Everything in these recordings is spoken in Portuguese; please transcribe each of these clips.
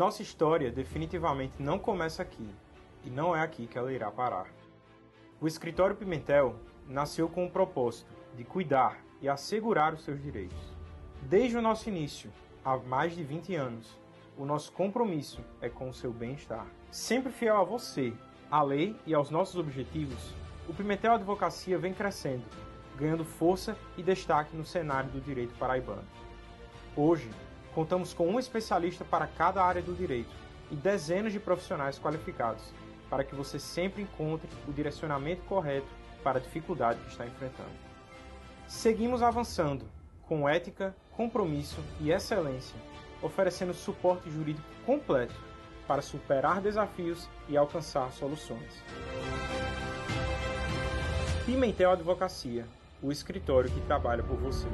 Nossa história definitivamente não começa aqui, e não é aqui que ela irá parar. O Escritório Pimentel nasceu com o propósito de cuidar e assegurar os seus direitos. Desde o nosso início, há mais de 20 anos, o nosso compromisso é com o seu bem-estar. Sempre fiel a você, à lei e aos nossos objetivos, o Pimentel Advocacia vem crescendo, ganhando força e destaque no cenário do direito paraibano. Hoje, contamos com um especialista para cada área do direito e dezenas de profissionais qualificados, para que você sempre encontre o direcionamento correto para a dificuldade que está enfrentando. Seguimos avançando, com ética, compromisso e excelência, oferecendo suporte jurídico completo para superar desafios e alcançar soluções. Pimentel Advocacia, o escritório que trabalha por você.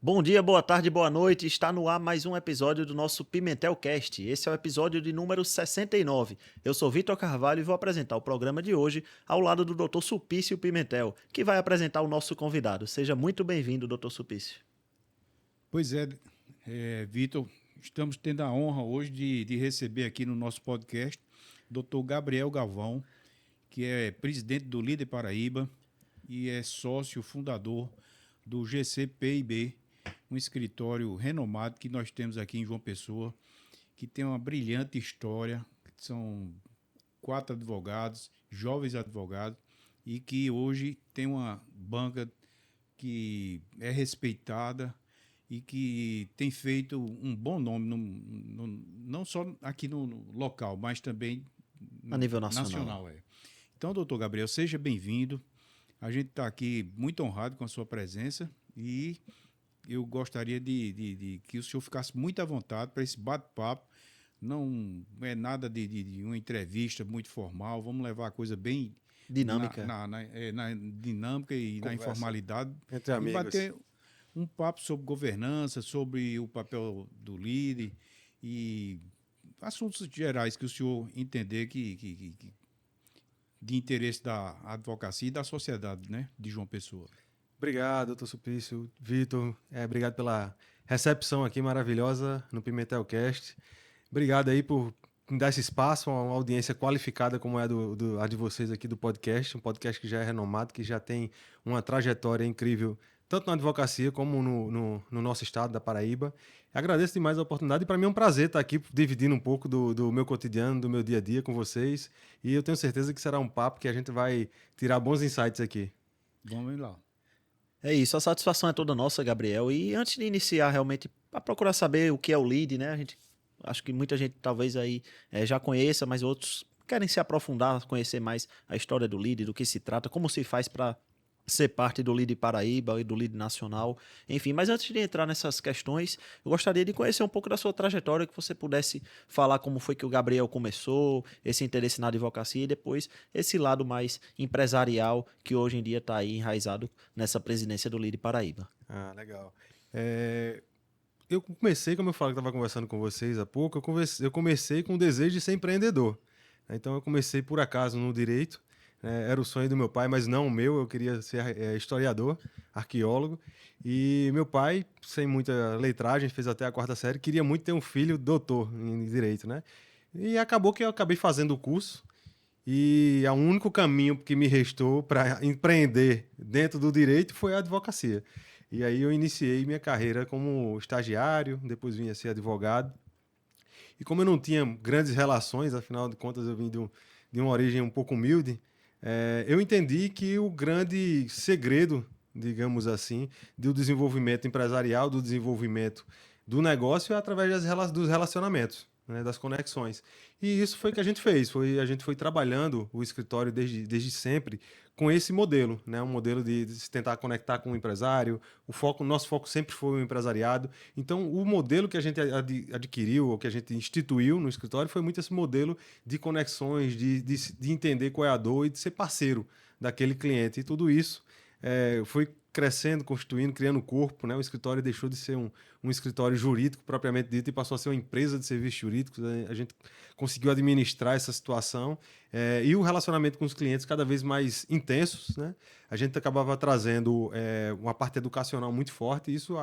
Bom dia, boa tarde, boa noite. Está no ar mais um episódio do nosso Pimentel Cast. Esse é o episódio de número 69. Eu sou Vitor Carvalho e vou apresentar o programa de hoje ao lado do Dr. Sulpício Pimentel, que vai apresentar o nosso convidado. Seja muito bem-vindo, Dr. Sulpício. Pois é, Vitor, estamos tendo a honra hoje de receber aqui no nosso podcast Dr. Gabriel Galvão, que é presidente do Líder Paraíba e é sócio fundador do GCPIB, um escritório renomado que nós temos aqui em João Pessoa, que tem uma brilhante história, são 4 advogados, jovens advogados, e que hoje tem uma banca que é respeitada e que tem feito um bom nome, não só aqui no local, mas também a nível nacional. Então, doutor Gabriel, seja bem-vindo. A gente está aqui muito honrado com a sua presença e eu gostaria de que o senhor ficasse muito à vontade para esse bate-papo. Não é nada de uma entrevista muito formal, vamos levar a coisa bem dinâmica, na dinâmica e conversa, na informalidade. Entre amigos. E bater um papo sobre governança, sobre o papel do líder e assuntos gerais que o senhor entender que de interesse da advocacia e da sociedade, né, de João Pessoa. Obrigado, doutor Sulpício, Vitor. Obrigado pela recepção aqui maravilhosa no Pimentel Cast. Obrigado aí por me dar esse espaço, uma audiência qualificada como é a de vocês aqui do podcast, um podcast que já é renomado, que já tem uma trajetória incrível, tanto na advocacia como no nosso estado da Paraíba. Agradeço demais a oportunidade e para mim é um prazer estar aqui dividindo um pouco do meu cotidiano, do meu dia a dia com vocês. E eu tenho certeza que será um papo que a gente vai tirar bons insights aqui. Vamos lá. É isso, a satisfação é toda nossa, Gabriel. E antes de iniciar realmente, para procurar saber o que é o LEAD, né? Acho que muita gente talvez aí já conheça, mas outros querem se aprofundar, conhecer mais a história do LEAD, do que se trata, como se faz para ser parte do LEAD Paraíba e do LEAD Nacional, enfim. Mas antes de entrar nessas questões, eu gostaria de conhecer um pouco da sua trajetória, que você pudesse falar como foi que o Gabriel começou, esse interesse na advocacia e depois esse lado mais empresarial que hoje em dia está aí enraizado nessa presidência do LEAD Paraíba. Ah, legal. Eu comecei, como eu falei que estava conversando com vocês há pouco, eu comecei com o desejo de ser empreendedor. Então eu comecei por acaso no direito. Era o sonho do meu pai, mas não o meu. Eu queria ser historiador, arqueólogo. E meu pai, sem muita letragem, fez até a 4ª série, queria muito ter um filho doutor em direito, né? E acabou que eu acabei fazendo o curso. E o único caminho que me restou para empreender dentro do direito foi a advocacia. E aí eu iniciei minha carreira como estagiário, depois vim a ser advogado. E como eu não tinha grandes relações, afinal de contas eu vim de uma origem um pouco humilde, eu entendi que o grande segredo, digamos assim, do desenvolvimento empresarial, do desenvolvimento do negócio é através dos relacionamentos, né, das conexões. E isso foi o que a gente fez. A gente foi trabalhando o escritório desde sempre com esse modelo, né, um modelo de se tentar conectar com o empresário. Nosso foco sempre foi o empresariado. Então, o modelo que a gente adquiriu, ou que a gente instituiu no escritório, foi muito esse modelo de conexões, de entender qual é a dor e de ser parceiro daquele cliente. E tudo isso foi crescendo, constituindo, criando corpo, né? O escritório deixou de ser um escritório jurídico propriamente dito e passou a ser uma empresa de serviços jurídicos. A gente conseguiu administrar essa situação e o relacionamento com os clientes cada vez mais intensos, né? A gente acabava trazendo uma parte educacional muito forte e isso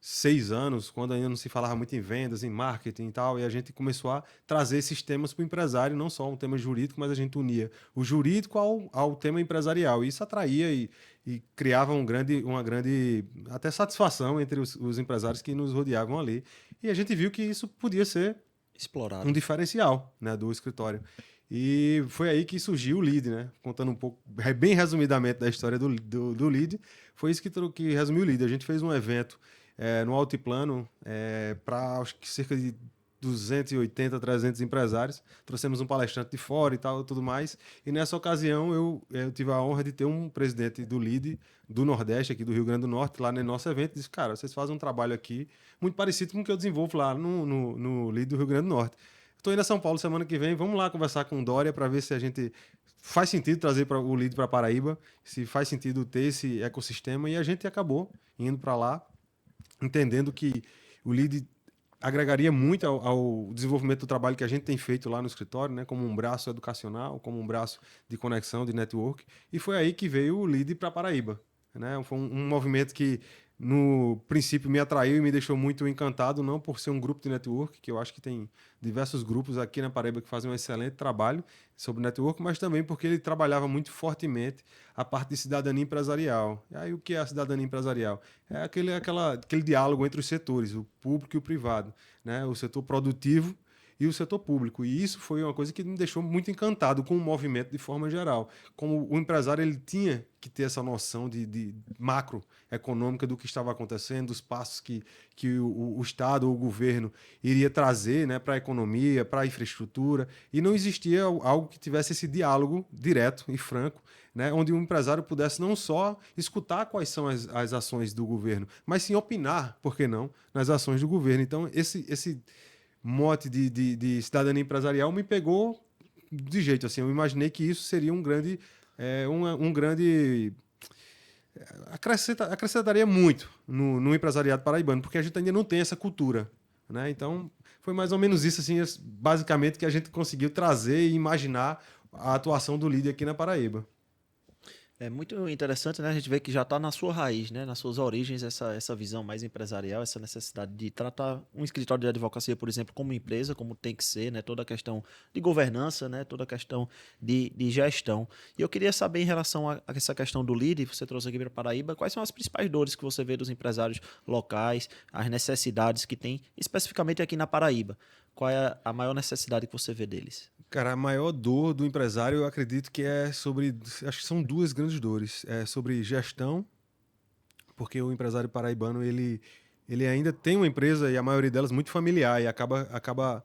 6 anos, quando ainda não se falava muito em vendas, em marketing e tal, e a gente começou a trazer esses temas para o empresário, não só um tema jurídico, mas a gente unia o jurídico ao tema empresarial. E isso atraía e criava uma grande até satisfação entre os empresários que nos rodeavam ali. E a gente viu que isso podia ser Explorado. um diferencial, né, do escritório. E foi aí que surgiu o Lead, né? Contando um pouco, bem resumidamente, da história do Lead, foi isso que resumiu o Lead. A gente fez um evento no Altiplano para acho que cerca de 280, 300 empresários. Trouxemos um palestrante de fora e tal, tudo mais. E nessa ocasião eu tive a honra de ter um presidente do Lead do Nordeste, aqui do Rio Grande do Norte, lá no nosso evento, disse, cara, vocês fazem um trabalho aqui muito parecido com o que eu desenvolvo lá no Lead do Rio Grande do Norte. Estou indo a São Paulo semana que vem, vamos lá conversar com o Dória para ver se a gente faz sentido trazer o Lead para Paraíba, se faz sentido ter esse ecossistema, e a gente acabou indo para lá, entendendo que o Lead agregaria muito ao desenvolvimento do trabalho que a gente tem feito lá no escritório, né, como um braço educacional, como um braço de conexão, de network, e foi aí que veio o Lead para Paraíba. Né? Foi um movimento que no princípio me atraiu e me deixou muito encantado, não por ser um grupo de network, que eu acho que tem diversos grupos aqui na Paraíba que fazem um excelente trabalho sobre network, mas também porque ele trabalhava muito fortemente a parte de cidadania empresarial. E aí o que é a cidadania empresarial? É aquele diálogo entre os setores, o público e o privado, né? O setor produtivo e o setor público. E isso foi uma coisa que me deixou muito encantado com o movimento de forma geral. Como o empresário ele tinha que ter essa noção de macroeconômica do que estava acontecendo, dos passos que o Estado ou o governo iria trazer, né, para a economia, para a infraestrutura, e não existia algo que tivesse esse diálogo direto e franco, né, onde o empresário pudesse não só escutar quais são as ações do governo, mas sim opinar, por que não, nas ações do governo. Então, esse mote de cidadania empresarial me pegou de jeito assim. Eu imaginei que isso seria um grande acrescentaria muito no empresariado paraibano, porque a gente ainda não tem essa cultura, né? Então foi mais ou menos isso assim, basicamente, que a gente conseguiu trazer e imaginar a atuação do líder aqui na Paraíba. É muito interessante, né? A gente vê que já está na sua raiz, né? Nas suas origens, essa visão mais empresarial, essa necessidade de tratar um escritório de advocacia, por exemplo, como empresa, como tem que ser, né? Toda a questão de governança, né? Toda a questão de gestão. E eu queria saber, em relação a essa questão do lead, você trouxe aqui para Paraíba, quais são as principais dores que você vê dos empresários locais, as necessidades que tem, especificamente aqui na Paraíba? Qual é a maior necessidade que você vê deles? Cara, a maior dor do empresário, eu acredito que é sobre. Acho que são duas grandes dores. É sobre gestão, porque o empresário paraibano ele ainda tem uma empresa, e a maioria delas muito familiar, e acaba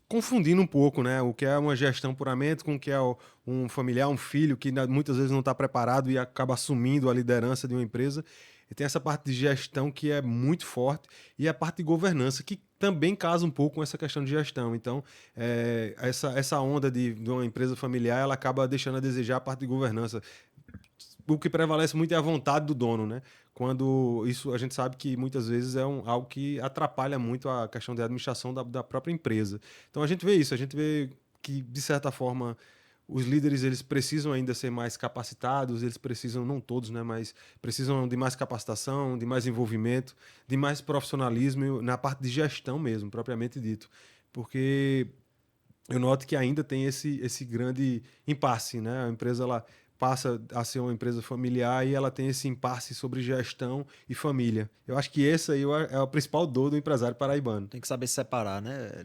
confundindo um pouco, né? O que é uma gestão puramente com o que é um familiar, um filho, que muitas vezes não está preparado e acaba assumindo a liderança de uma empresa. E tem essa parte de gestão que é muito forte, e a parte de governança, que também casa um pouco com essa questão de gestão. Então, essa onda de uma empresa familiar, ela acaba deixando a desejar a parte de governança. O que prevalece muito é a vontade do dono, né? Quando isso a gente sabe que muitas vezes é algo que atrapalha muito a questão de administração da própria empresa. Então a gente vê isso, a gente vê que, de certa forma, os líderes eles precisam ainda ser mais capacitados, eles precisam, não todos, né, mas precisam de mais capacitação, de mais envolvimento, de mais profissionalismo na parte de gestão mesmo, propriamente dito. Porque eu noto que ainda tem esse grande impasse, né? A empresa ela passa a ser uma empresa familiar e ela tem esse impasse sobre gestão e família. Eu acho que esse aí é o principal dor do empresário paraibano. Tem que saber separar, né?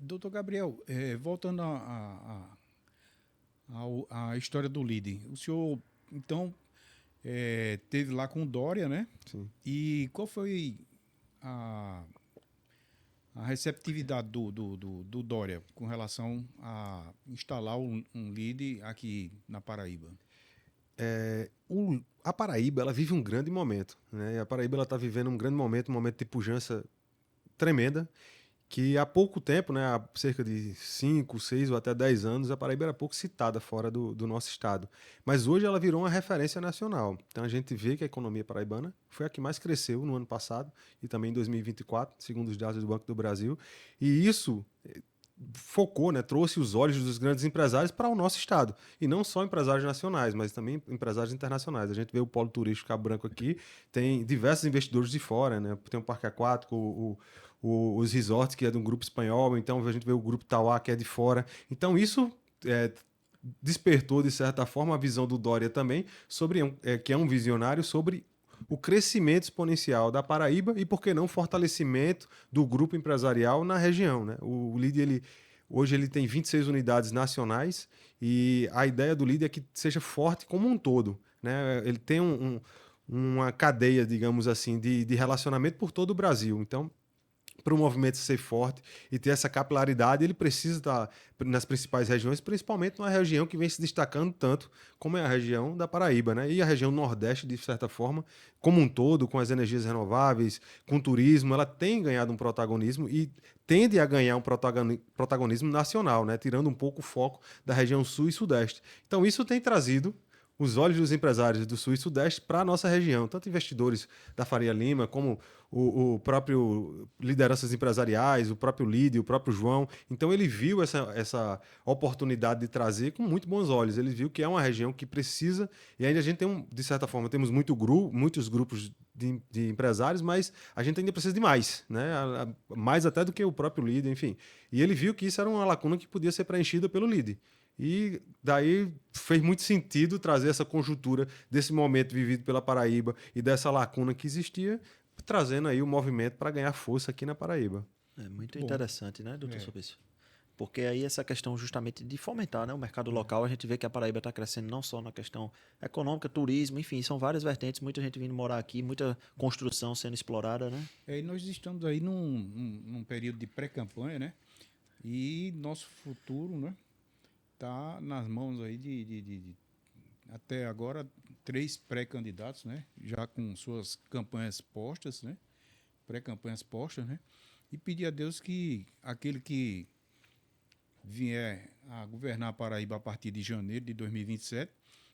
Doutor Gabriel, voltando a história do lead. O senhor, então, teve lá com o Dória, né? Sim. E qual foi a receptividade do Dória com relação a instalar um lead aqui na Paraíba? A Paraíba ela vive um grande momento, né? A Paraíba está vivendo um grande momento, um momento de pujança tremenda, que há pouco tempo, né, há cerca de 5, 6 ou até 10 anos, a Paraíba era pouco citada fora do nosso estado. Mas hoje ela virou uma referência nacional. Então a gente vê que a economia paraibana foi a que mais cresceu no ano passado e também em 2024, segundo os dados do Banco do Brasil. E isso focou, né, trouxe os olhos dos grandes empresários para o nosso estado. E não só empresários nacionais, mas também empresários internacionais. A gente vê o polo turístico Cabo Branco aqui, tem diversos investidores de fora, né? Tem o Parque Aquático, os resorts, que é de um grupo espanhol, então a gente vê o grupo Tauá, que é de fora. Então isso despertou, de certa forma, a visão do Dória também, que é um visionário sobre o crescimento exponencial da Paraíba e, por que não, o fortalecimento do grupo empresarial na região, né? O LIDE, hoje ele tem 26 unidades nacionais e a ideia do LIDE é que seja forte como um todo, né? Ele tem uma cadeia, digamos assim, de relacionamento por todo o Brasil. Então, para o movimento ser forte e ter essa capilaridade, ele precisa estar nas principais regiões, principalmente numa região que vem se destacando tanto como é a região da Paraíba, né? E a região Nordeste, de certa forma, como um todo, com as energias renováveis, com o turismo, ela tem ganhado um protagonismo e tende a ganhar um protagonismo nacional, né? Tirando um pouco o foco da região Sul e Sudeste. Então, isso tem trazido os olhos dos empresários do Sul e Sudeste para a nossa região, tanto investidores da Faria Lima, como o próprio lideranças empresariais, o próprio Lídio, o próprio João. Então ele viu essa oportunidade de trazer com muito bons olhos. Ele viu que é uma região que precisa, e ainda a gente tem, de certa forma, temos muitos grupos de empresários, mas a gente ainda precisa de mais, né? Mais até do que o próprio Lídio, enfim. E ele viu que isso era uma lacuna que podia ser preenchida pelo Lídio. E daí fez muito sentido trazer essa conjuntura desse momento vivido pela Paraíba e dessa lacuna que existia, trazendo aí o movimento para ganhar força aqui na Paraíba. É muito interessante, né, doutor Sobício? Porque aí essa questão justamente de fomentar, né, o mercado local, a gente vê que a Paraíba está crescendo não só na questão econômica, turismo, enfim, são várias vertentes, muita gente vindo morar aqui, muita construção sendo explorada, né? E nós estamos aí num período de pré-campanha, né? E nosso futuro, né, tá nas mãos aí de até agora 3 pré-candidatos, né? Já com suas campanhas postas, né? Pré-campanhas postas, né? E pedir a Deus que aquele que vier a governar a Paraíba a partir de janeiro de 2027,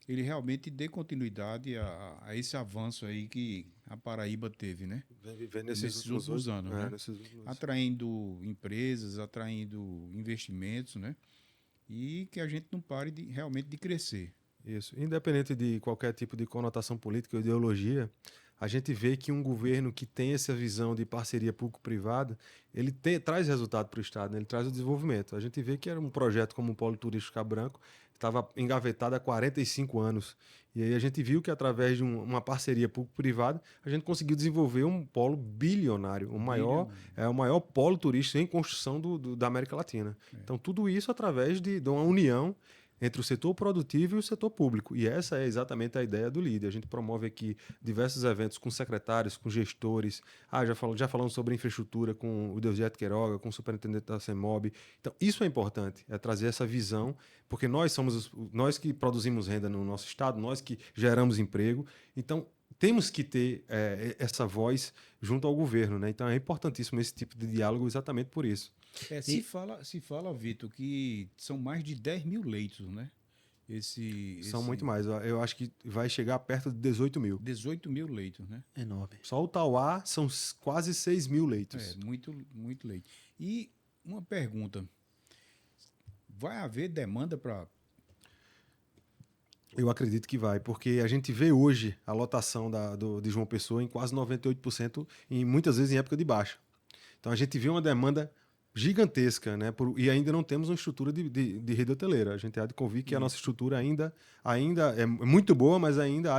ele realmente dê continuidade a esse avanço aí que a Paraíba teve, né? Vem viver Nesses últimos anos, né? Atraindo empresas, atraindo investimentos, né? E que a gente não pare realmente de crescer. Isso. Independente de qualquer tipo de conotação política ou ideologia, a gente vê que um governo que tem essa visão de parceria público-privada, ele traz resultado para o Estado, né? Ele traz o desenvolvimento. A gente vê que era um projeto como o Polo Turístico Cabo Branco, que estava engavetado há 45 anos. E aí a gente viu que através de uma parceria público-privada, a gente conseguiu desenvolver um polo bilionário, o maior polo turístico em construção da América Latina. Então tudo isso através de uma união entre o setor produtivo e o setor público. E essa é exatamente a ideia do LIDE. A gente promove aqui diversos eventos com secretários, com gestores. Já falamos sobre infraestrutura com o Deusjeto Queiroga, com o superintendente da CEMOB. Então, isso é importante, é trazer essa visão, porque nós que produzimos renda no nosso estado, nós que geramos emprego. Então, temos que ter essa voz junto ao governo, né? Então, é importantíssimo esse tipo de diálogo exatamente por isso. Se fala, Vitor, que são mais de 10 mil leitos, né? São muito mais. Eu acho que vai chegar perto de 18 mil. 18 mil leitos, né? Enorme. Só o Tauá são quase 6 mil leitos. Muito, muito leito. E uma pergunta. Vai haver demanda para... Eu acredito que vai, porque a gente vê hoje a lotação de João Pessoa em quase 98%, e muitas vezes em época de baixa. Então a gente vê uma demanda gigantesca, né? E ainda não temos uma estrutura de rede hoteleira. A gente há de convir que a nossa estrutura ainda é muito boa, mas ainda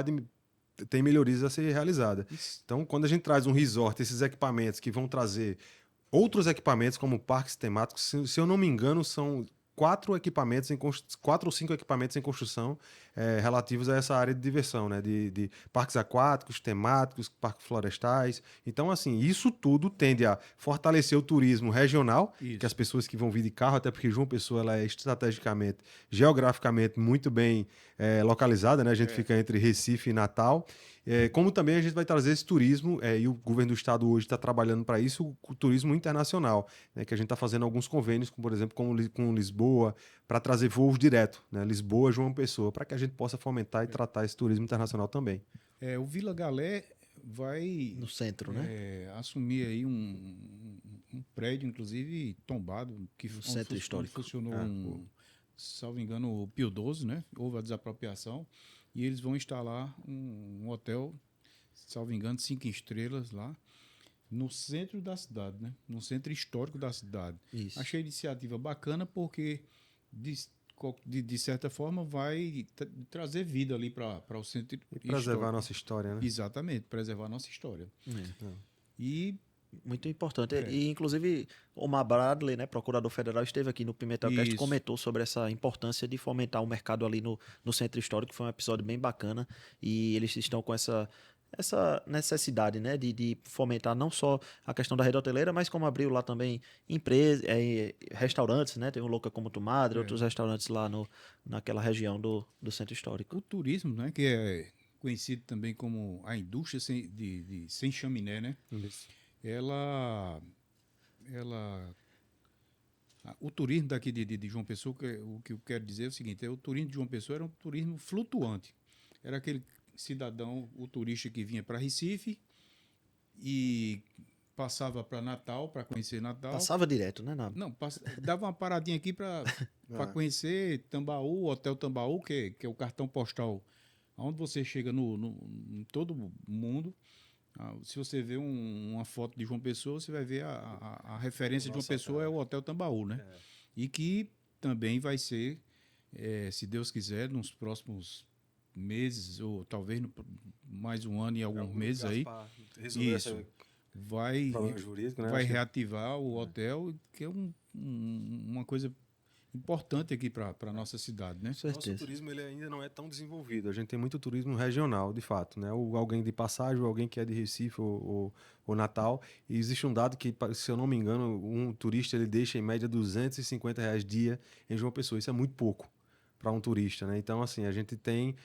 tem melhorias a ser realizada. Então, quando a gente traz um resort, esses equipamentos que vão trazer outros equipamentos, como parques temáticos, se eu não me engano, são 4 ou 5 equipamentos em construção relativos a essa área de diversão, né? De parques aquáticos, temáticos, parques florestais. Então, assim, isso tudo tende a fortalecer o turismo regional, que as pessoas que vão vir de carro, até porque João Pessoa ela é estrategicamente, geograficamente muito bem localizada, né? A gente fica entre Recife e Natal. Como também a gente vai trazer esse turismo, e o governo do estado hoje está trabalhando para isso, o turismo internacional, né, que a gente está fazendo alguns convênios, por exemplo, com Lisboa, para trazer voos direto, né, Lisboa, João Pessoa, para que a gente possa fomentar e tratar esse turismo internacional também. O Vila Galé vai no centro, né? Assumir aí um prédio, inclusive, tombado, que No centro histórico. funcionou salvo engano, o Pio XII, né? Houve a desapropriação e eles vão instalar um hotel, salvo engano, 5 estrelas lá, no centro da cidade, né? No centro histórico da cidade. Isso. Achei a iniciativa bacana porque, de certa forma, vai trazer vida ali para o centro E preservar histórico. a nossa história, né? Exatamente, preservar a nossa história. É. E Muito importante. É. E, inclusive, Omar Bradley, né, procurador federal, esteve aqui no Pimentelcast e Isso. comentou sobre essa importância de fomentar o mercado ali no centro histórico. Foi um episódio bem bacana e eles estão com essa necessidade, né, de fomentar não só a questão da rede hoteleira, mas como abriu lá também empresas, restaurantes, né? Tem o Louca Como Tu Madre, outros restaurantes lá naquela região do centro histórico. o turismo, né, que é conhecido também como a indústria sem chaminé, né? Isso. O turismo daqui de João Pessoa, o que eu quero dizer é o seguinte, o turismo de João Pessoa era um turismo flutuante. Era aquele cidadão, o turista que vinha para Recife e passava para Natal, para conhecer Natal. Passava direto, né, Nabo? Não, dava uma paradinha aqui para conhecer Tambaú, Hotel Tambaú, que é o cartão postal onde você chega em todo mundo. Se você vê uma foto de João Pessoa, você vai ver a referência de João Pessoa é o Hotel Tambaú, né? E que também vai ser, se Deus quiser, nos próximos meses, ou talvez mais um ano e alguns meses aí, isso, vai jurídico, né? vai reativar o hotel, que é uma coisa importante aqui para a nossa cidade, né? Com Nosso certeza. turismo ele ainda não é tão desenvolvido. A gente tem muito turismo regional, de fato, né? Ou alguém de passagem, ou alguém que é de Recife ou Natal. E existe um dado que, se eu não me engano, um turista ele deixa em média R$ 250 dia em João Pessoa. Isso é muito pouco para um turista, né? Então, assim, a gente tem,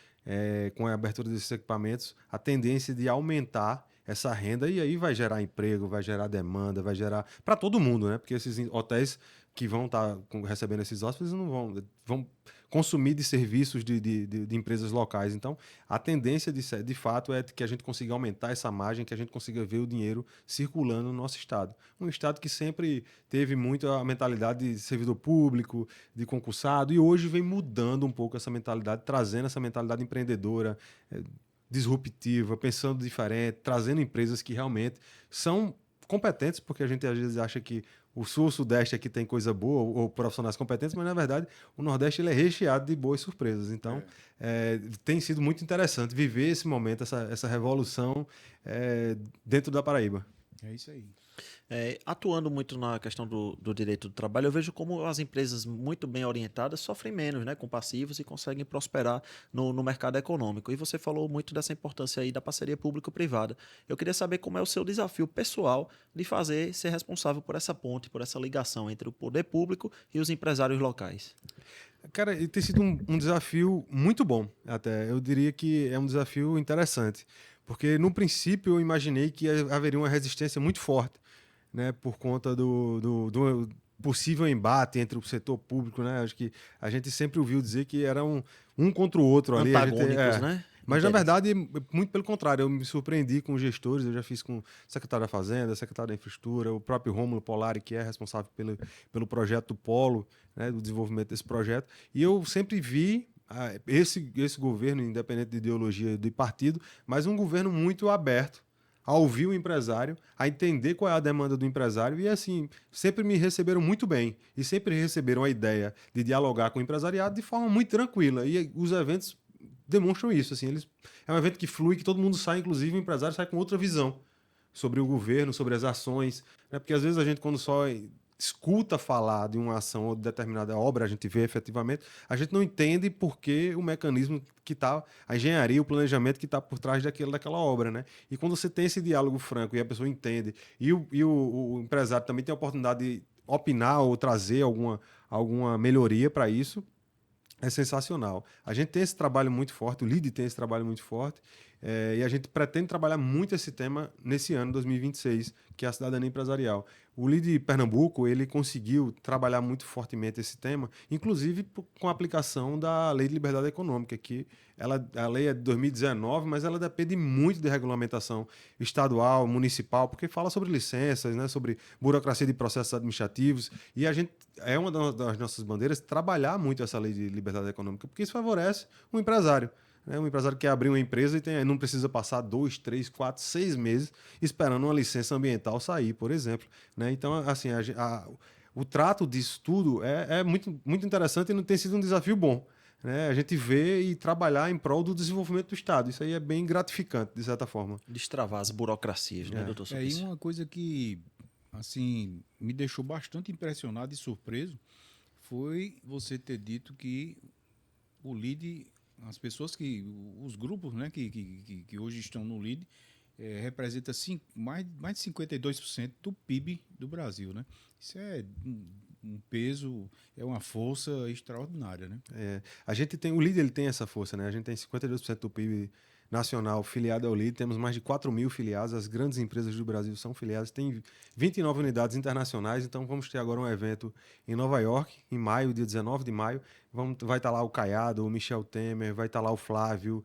com a abertura desses equipamentos, a tendência de aumentar essa renda e aí vai gerar emprego, vai gerar demanda, vai gerar para todo mundo, né? Porque esses hotéis que vão estar recebendo esses hóspedes não vão consumir de serviços de empresas locais. Então, a tendência de fato é que a gente consiga aumentar essa margem, que a gente consiga ver o dinheiro circulando no nosso estado. Um estado que sempre teve muito a mentalidade de servidor público, de concursado, e hoje vem mudando um pouco essa mentalidade, trazendo essa mentalidade empreendedora, disruptiva, pensando diferente, trazendo empresas que realmente são competentes, porque a gente às vezes acha que o Sul, o Sudeste aqui tem coisa boa, ou profissionais competentes, mas na verdade o Nordeste ele é recheado de boas surpresas. Então tem sido muito interessante viver esse momento, essa revolução dentro da Paraíba. É isso aí. Atuando muito na questão do direito do trabalho, eu vejo como as empresas muito bem orientadas sofrem menos, né, com passivos e conseguem prosperar no mercado econômico. E você falou muito dessa importância aí da parceria público-privada. Eu queria saber como é o seu desafio pessoal de ser responsável por essa ponte, por essa ligação entre o poder público e os empresários locais. Cara, tem sido um desafio muito bom, até. Eu diria que é um desafio interessante, porque no princípio eu imaginei que haveria uma resistência muito forte, né, por conta do possível embate entre o setor público, né? Acho que a gente sempre ouviu dizer que era um contra o outro ali. Antagônicos, né? Mas, na verdade, muito pelo contrário, eu me surpreendi com os gestores, eu já fiz com o secretário da Fazenda, secretário da Infraestrutura, o próprio Rômulo Polari, que é responsável pelo projeto do Polo, né, do desenvolvimento desse projeto, e eu sempre vi esse governo, independente de ideologia de partido, mas um governo muito aberto a ouvir o empresário, a entender qual é a demanda do empresário e, assim, sempre me receberam muito bem e sempre receberam a ideia de dialogar com o empresariado de forma muito tranquila. E os eventos demonstram isso, assim, é um evento que flui, que todo mundo sai, inclusive o empresário sai com outra visão sobre o governo, sobre as ações, né? Porque às vezes a gente, quando só escuta falar de uma ação ou de determinada obra, a gente vê efetivamente, a gente não entende por que o mecanismo que está, a engenharia, o planejamento que está por trás daquela obra, né? E quando você tem esse diálogo franco e a pessoa entende, e o empresário também tem a oportunidade de opinar ou trazer alguma melhoria para isso, é sensacional. A gente tem esse trabalho muito forte, o LIDE tem esse trabalho muito forte, E a gente pretende trabalhar muito esse tema nesse ano, 2026, que é a cidadania empresarial. O LEAD Pernambuco, ele conseguiu trabalhar muito fortemente esse tema, inclusive com a aplicação da Lei de Liberdade Econômica, que a lei é de 2019, mas ela depende muito de regulamentação estadual, municipal, porque fala sobre licenças, né, sobre burocracia de processos administrativos, e a gente é uma das nossas bandeiras trabalhar muito essa Lei de Liberdade Econômica, porque isso favorece o empresário. Um empresário que quer abrir uma empresa e não precisa passar 2, 3, 4, 6 meses esperando uma licença ambiental sair, por exemplo. Né? Então, assim, o trato disso tudo é muito, muito interessante e tem sido um desafio bom. Né? A gente vê e trabalhar em prol do desenvolvimento do Estado. Isso aí é bem gratificante, de certa forma. Destravar as burocracias, né, doutor E Suplicy? uma coisa que assim, me deixou bastante impressionado e surpreso foi você ter dito que o LEAD, os grupos, né, que hoje estão no LEAD, representa mais de 52% do PIB do Brasil, né? Isso é um peso, é uma força extraordinária, né? A gente tem, o LEAD ele tem essa força, né? A gente tem 52% do PIB nacional filiado ao LEAD, temos mais de 4 mil filiados, as grandes empresas do Brasil são filiadas, tem 29 unidades internacionais, então vamos ter agora um evento em Nova York, em maio, dia 19 de maio, vai estar lá o Caiado, o Michel Temer, vai estar lá o Flávio.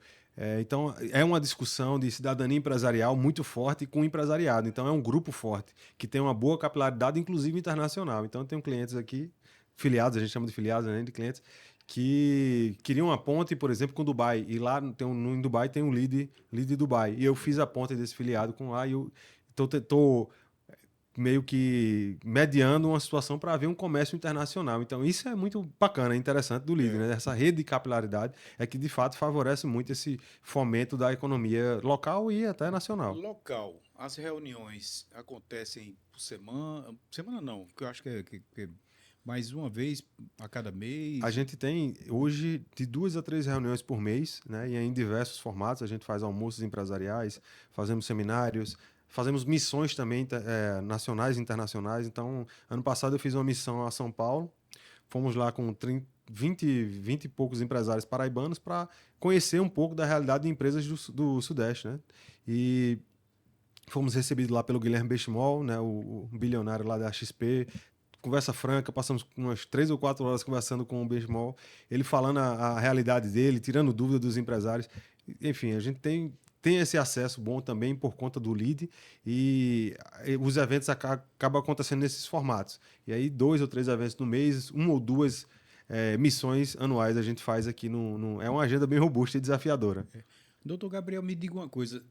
Então, é uma discussão de cidadania empresarial muito forte com o empresariado. Então, é um grupo forte, que tem uma boa capilaridade, inclusive internacional. Então, eu tenho clientes aqui, filiados, a gente chama de filiados, né, de clientes, que queriam uma ponte, por exemplo, com Dubai. E lá em Dubai tem um lead Dubai. E eu fiz a ponte desse filiado com lá e eu estou meio que mediando uma situação para haver um comércio internacional. Então, isso é muito bacana, é interessante do LEAD, né? Essa rede de capilaridade é que, de fato, favorece muito esse fomento da economia local e até nacional. Local, as reuniões acontecem por semana não, que eu acho que é mais uma vez a cada mês. A gente tem hoje de 2 a 3 reuniões por mês, né? E em diversos formatos. A gente faz almoços empresariais, fazemos seminários, fazemos missões também nacionais e internacionais. Então, ano passado eu fiz uma missão a São Paulo. Fomos lá com 20 e poucos empresários paraibanos para conhecer um pouco da realidade de empresas do Sudeste, né? E fomos recebidos lá pelo Guilherme Benchimol, né? O bilionário lá da XP. Conversa franca, passamos umas 3 ou 4 horas conversando com o Benchimol, ele falando a realidade dele, tirando dúvida dos empresários. Enfim, a gente tem esse acesso bom também por conta do LEAD e os eventos acabam acontecendo nesses formatos. E aí 2 ou 3 eventos no mês, 1 ou 2 missões anuais a gente faz aqui. É uma agenda bem robusta e desafiadora. Doutor Gabriel, me diga uma coisa.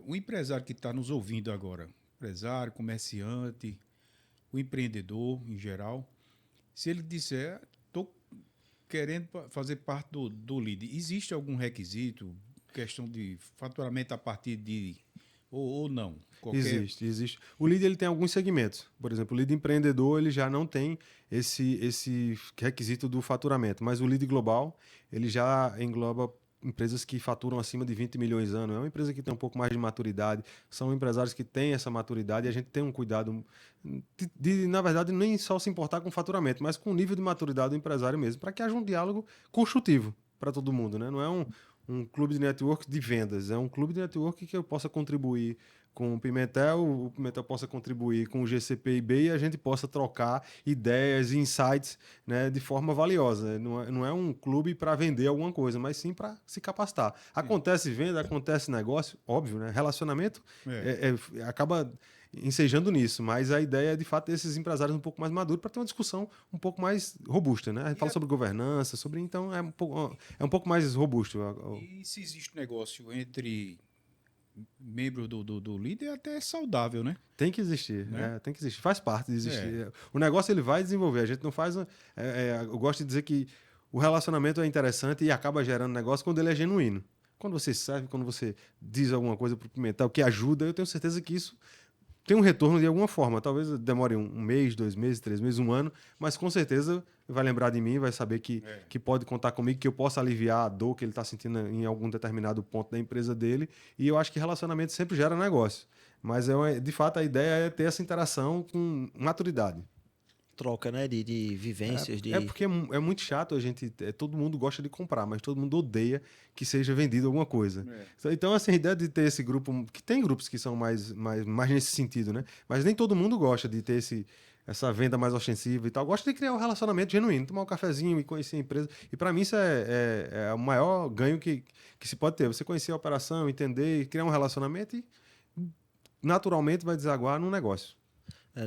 O empresário que está nos ouvindo agora, empresário, comerciante, o empreendedor em geral, se ele disser, estou querendo fazer parte do LEAD, existe algum requisito, questão de faturamento a partir de... ou não? Existe. O LEAD ele tem alguns segmentos. Por exemplo, o LEAD empreendedor ele já não tem esse requisito do faturamento, mas o LEAD global ele já engloba empresas que faturam acima de 20 milhões ano. É uma empresa que tem um pouco mais de maturidade, são empresários que têm essa maturidade e a gente tem um cuidado de na verdade, nem só se importar com o faturamento, mas com o nível de maturidade do empresário mesmo, para que haja um diálogo construtivo para todo mundo. Né? Não é um clube de network de vendas, é um clube de network que eu possa contribuir com o Pimentel possa contribuir com o GCPIB e a gente possa trocar ideias e insights, né, de forma valiosa. Não é um clube para vender alguma coisa, mas sim para se capacitar. Acontece venda, acontece negócio, óbvio, né? Relacionamento acaba ensejando nisso, mas a ideia é, de fato, esses empresários um pouco mais maduros para ter uma discussão um pouco mais robusta. Né? A gente fala sobre governança, então é um pouco mais robusto. E se existe negócio entre membro do líder, é até saudável, né? Tem que existir, né? Tem que existir, faz parte de existir. O negócio ele vai desenvolver, a gente não faz... eu gosto de dizer que o relacionamento é interessante e acaba gerando negócio quando ele é genuíno. Quando você serve, quando você diz alguma coisa para o Pimentel que ajuda, eu tenho certeza que isso tem um retorno de alguma forma. Talvez demore um mês, 2 meses, 3 meses, 1 ano, mas com certeza vai lembrar de mim, vai saber que pode contar comigo, que eu posso aliviar a dor que ele está sentindo em algum determinado ponto da empresa dele. E eu acho que relacionamento sempre gera negócio. Mas, de fato, a ideia é ter essa interação com maturidade. troca, né? De vivências, É porque é muito chato a gente. Todo mundo gosta de comprar, mas todo mundo odeia que seja vendido alguma coisa. Então, assim, a ideia de ter esse grupo. Que tem grupos que são mais nesse sentido, né? Mas nem todo mundo gosta de ter essa venda mais ostensiva e tal. Gosta de criar um relacionamento genuíno, tomar um cafezinho e conhecer a empresa. E para mim isso é o maior ganho que se pode ter. Você conhecer a operação, entender, criar um relacionamento e naturalmente vai desaguar num negócio.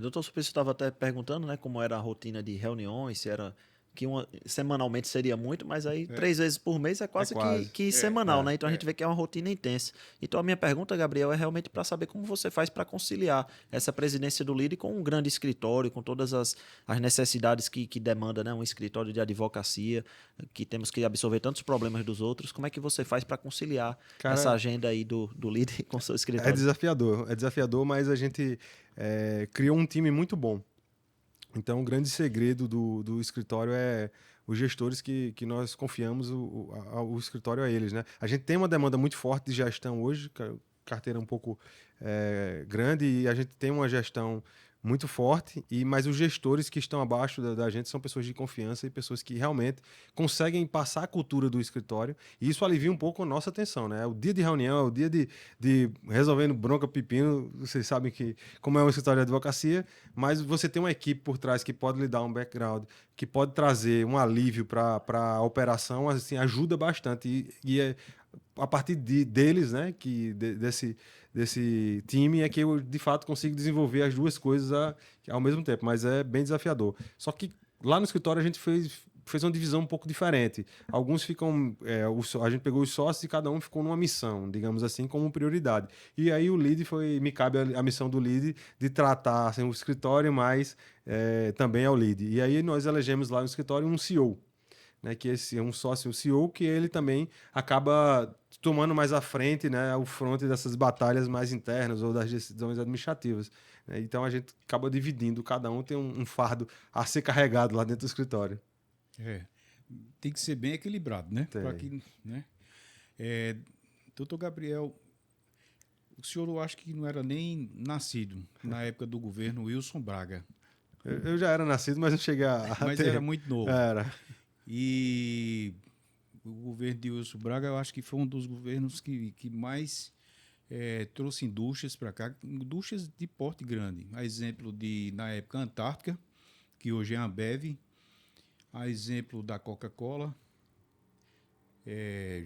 Doutor Supício estava até perguntando, né, como era a rotina de reuniões, se era que semanalmente seria muito, mas aí 3 vezes por mês é quase, quase. que semanal, né? Então a gente vê que é uma rotina intensa. Então a minha pergunta, Gabriel, é realmente para saber como você faz para conciliar essa presidência do LIDE com um grande escritório, com todas as necessidades que demanda, né, um escritório de advocacia, que temos que absorver tantos problemas dos outros. Como é que você faz para conciliar essa agenda aí do LIDE com o seu escritório? É desafiador, mas a gente criou um time muito bom. Então, o grande segredo do escritório é os gestores que nós confiamos o escritório a eles, né? A gente tem uma demanda muito forte de gestão hoje, carteira um pouco grande, e a gente tem uma gestão muito forte, mas os gestores que estão abaixo da gente são pessoas de confiança e pessoas que realmente conseguem passar a cultura do escritório, e isso alivia um pouco a nossa atenção, né? O dia de reunião, é o dia de resolvendo bronca, pepino, vocês sabem que como é um escritório de advocacia, mas você tem uma equipe por trás que pode lhe dar um background, que pode trazer um alívio para a operação, assim, ajuda bastante, e é a partir deles, né, desse time, é que eu de fato consigo desenvolver as duas coisas ao mesmo tempo, mas é bem desafiador. Só que lá no escritório a gente fez uma divisão um pouco diferente. Alguns ficam, a gente pegou os sócios e cada um ficou numa missão, digamos assim, como prioridade. E aí o lead me cabe a missão do lead de tratar assim, o escritório, mas também é o lead. E aí nós elegemos lá no escritório um CEO, né, que esse é um sócio, o CEO, que ele também acaba tomando mais à frente, né, o fronte dessas batalhas mais internas ou das decisões administrativas, né? Então a gente acaba dividindo, cada um tem um fardo a ser carregado lá dentro do escritório. Tem que ser bem equilibrado, né? Tem. Pra que, né? Doutor Gabriel, o senhor eu acho que não era nem nascido na época do governo Wilson Braga. Eu já era nascido, mas não cheguei Mas era muito novo. Era. E o governo de Wilson Braga, eu acho que foi um dos governos que mais trouxe indústrias para cá, indústrias de porte grande. A exemplo na época, Antártica, que hoje é a Ambev, a exemplo da Coca-Cola,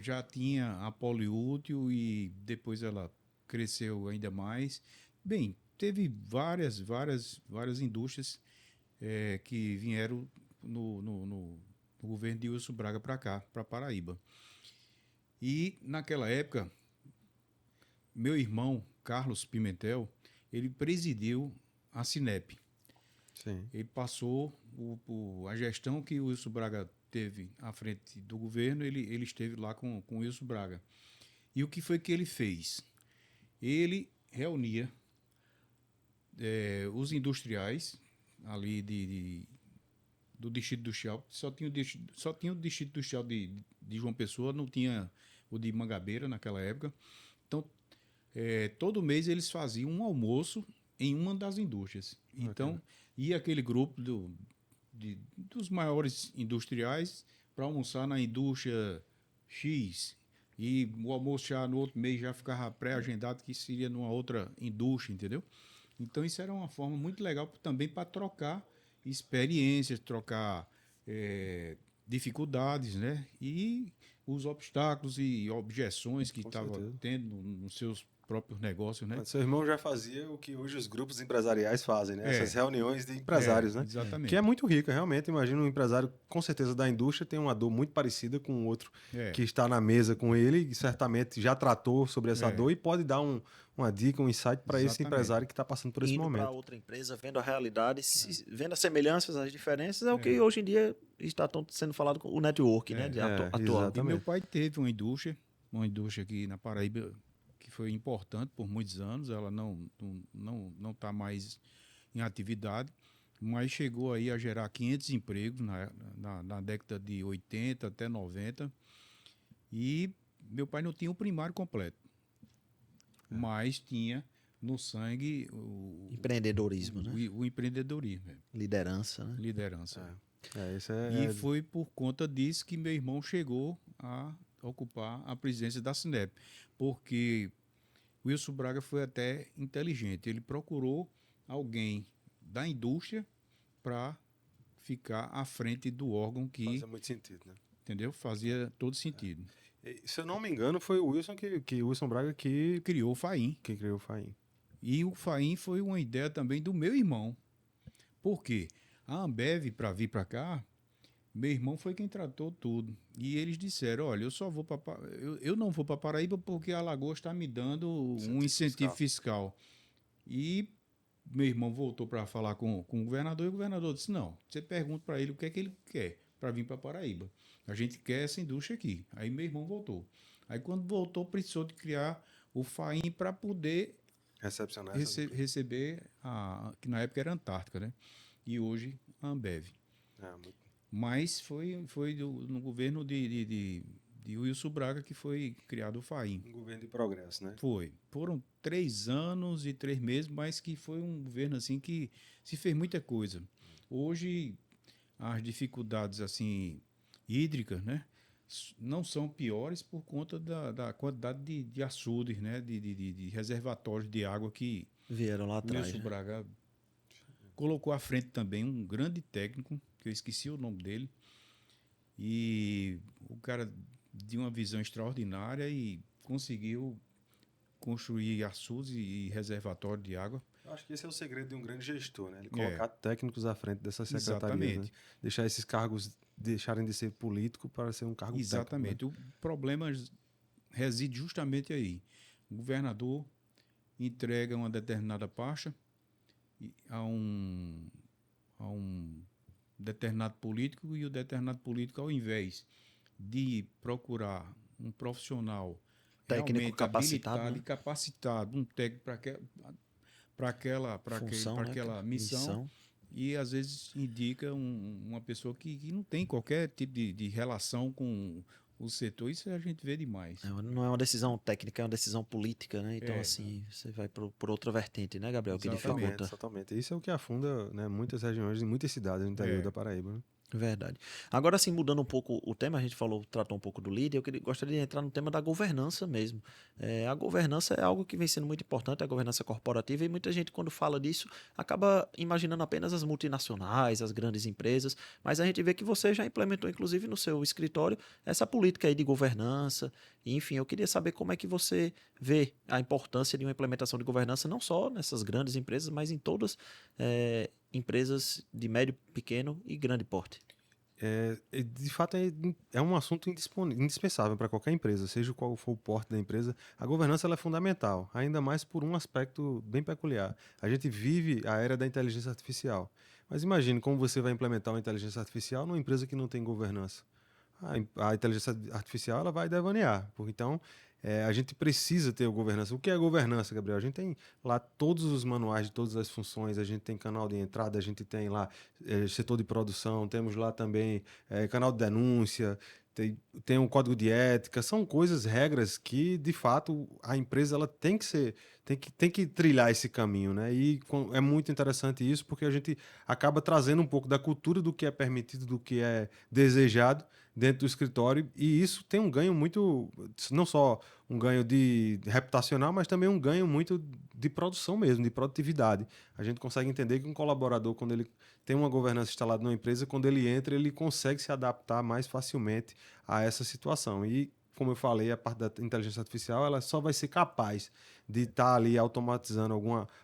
já tinha a Poliútil e depois ela cresceu ainda mais. Bem, teve várias indústrias que vieram no governo de Wilson Braga para cá, para Paraíba. E naquela época, meu irmão, Carlos Pimentel, ele presidiu a Cinep. Sim. Ele passou a gestão que o Wilson Braga teve à frente do governo, ele esteve lá com o Wilson Braga. E o que foi que ele fez? Ele reunia os industriais ali do Distrito Industrial, só tinha o Distrito Industrial de João Pessoa, não tinha o de Mangabeira naquela época. Então, todo mês eles faziam um almoço em uma das indústrias. Então, ia aquele grupo dos maiores industriais para almoçar na indústria X. E o almoço já no outro mês já ficava pré-agendado que seria numa outra indústria, entendeu? Então, isso era uma forma muito legal também para trocar experiências, trocar dificuldades, né? E os obstáculos e objeções que estavam tendo nos seus próprios negócios, né? Mas seu irmão já fazia o que hoje os grupos empresariais fazem, né? Essas reuniões de empresários, né? Exatamente. Que é muito rica, realmente. Imagina um empresário, com certeza, da indústria, tem uma dor muito parecida com o outro que está na mesa com ele e certamente já tratou sobre essa dor e pode dar uma dica, um insight para esse empresário que está passando por esse momento. Para outra empresa, vendo a realidade, vendo as semelhanças, as diferenças, é o que hoje em dia está sendo falado com o network, né? Atual. E meu pai teve uma indústria aqui na Paraíba que foi importante por muitos anos, ela não está mais em atividade, mas chegou aí a gerar 500 empregos na década de 80 até 90, e meu pai não tinha o primário completo, mas tinha no sangue Empreendedorismo, né? o empreendedorismo, Liderança, né? liderança. Isso é. E foi por conta disso que meu irmão chegou a ocupar a presidência da Sinep, porque Wilson Braga foi até inteligente. Ele procurou alguém da indústria para ficar à frente do órgão que, Faz muito sentido, né? entendeu? Fazia todo sentido. E, se eu não me engano, foi o Wilson o Wilson Braga que Criou o FAIM. criou o FAIM. E o FAIM foi uma ideia também do meu irmão. Por quê? A Ambev, para vir para cá, meu irmão foi quem tratou tudo. E eles disseram, olha, eu não vou para Paraíba porque a Alagoas está me dando um incentivo fiscal. E meu irmão voltou para falar com o governador e o governador disse, não, você pergunta para ele o que é que ele quer para vir para Paraíba. A gente quer essa indústria aqui. Aí meu irmão voltou. Aí quando voltou, precisou de criar o FAIM para poder Recepcionar receber que na época era Antártica, né? E hoje a Ambev. muito. Mas foi no governo de Wilson Braga que foi criado o FAIM. Um governo de progresso, né? Foram 3 anos e 3 meses, mas que foi um governo assim que se fez muita coisa. Hoje as dificuldades assim hídricas, né, não são piores por conta da quantidade de açudes, né, de reservatórios de água que Vieram lá o atrás. Wilson Né? Braga colocou à frente também um grande técnico, que eu esqueci o nome dele, e o cara de uma visão extraordinária e conseguiu construir açudes e reservatório de água. Eu acho que esse é o segredo de um grande gestor, né? Ele colocar técnicos à frente dessas secretarias, Exatamente. né? Deixar esses cargos deixarem de ser político para ser um cargo Exatamente. técnico. O problema reside justamente aí. O governador entrega uma determinada pasta a um determinado político e o determinado político, ao invés de procurar um profissional Técnico realmente capacitado, habilitado né? e capacitado, um técnico para Função, né? aquela missão, e às vezes indica uma pessoa que não tem qualquer tipo de relação com o setor. Isso a gente vê demais. Não é uma decisão técnica, é uma decisão política, né? Então, É. assim, você vai por outra vertente, né, Gabriel? Que Exatamente. dificulta. Totalmente. Isso é o que afunda, né, muitas regiões e muitas cidades no interior da Paraíba, né? Verdade. Agora, assim, mudando um pouco o tema, a gente tratou um pouco do líder, gostaria de entrar no tema da governança mesmo. A governança é algo que vem sendo muito importante, a governança corporativa, e muita gente, quando fala disso, acaba imaginando apenas as multinacionais, as grandes empresas, mas a gente vê que você já implementou, inclusive, no seu escritório, essa política aí de governança. E, enfim, eu queria saber como é que você vê a importância de uma implementação de governança, não só nessas grandes empresas, mas em todas empresas de médio, pequeno e grande porte. De fato, é um assunto indispensável para qualquer empresa, seja qual for o porte da empresa. A governança ela é fundamental, ainda mais por um aspecto bem peculiar. A gente vive a era da inteligência artificial. Mas imagine como você vai implementar uma inteligência artificial numa empresa que não tem governança. A inteligência artificial ela vai devanear. Então, a gente precisa ter governança. O que é governança, Gabriel? A gente tem lá todos os manuais de todas as funções, a gente tem canal de entrada, a gente tem lá setor de produção, temos lá também canal de denúncia, tem um código de ética, são coisas, regras que, de fato, a empresa ela tem que trilhar esse caminho, né? E é muito interessante isso, porque a gente acaba trazendo um pouco da cultura do que é permitido, do que é desejado dentro do escritório, e isso tem um ganho muito, não só um ganho de reputacional, mas também um ganho muito de produção mesmo, de produtividade. A gente consegue entender que um colaborador, quando ele tem uma governança instalada numa empresa, quando ele entra, ele consegue se adaptar mais facilmente a essa situação. E, como eu falei, a parte da inteligência artificial ela só vai ser capaz de estar ali automatizando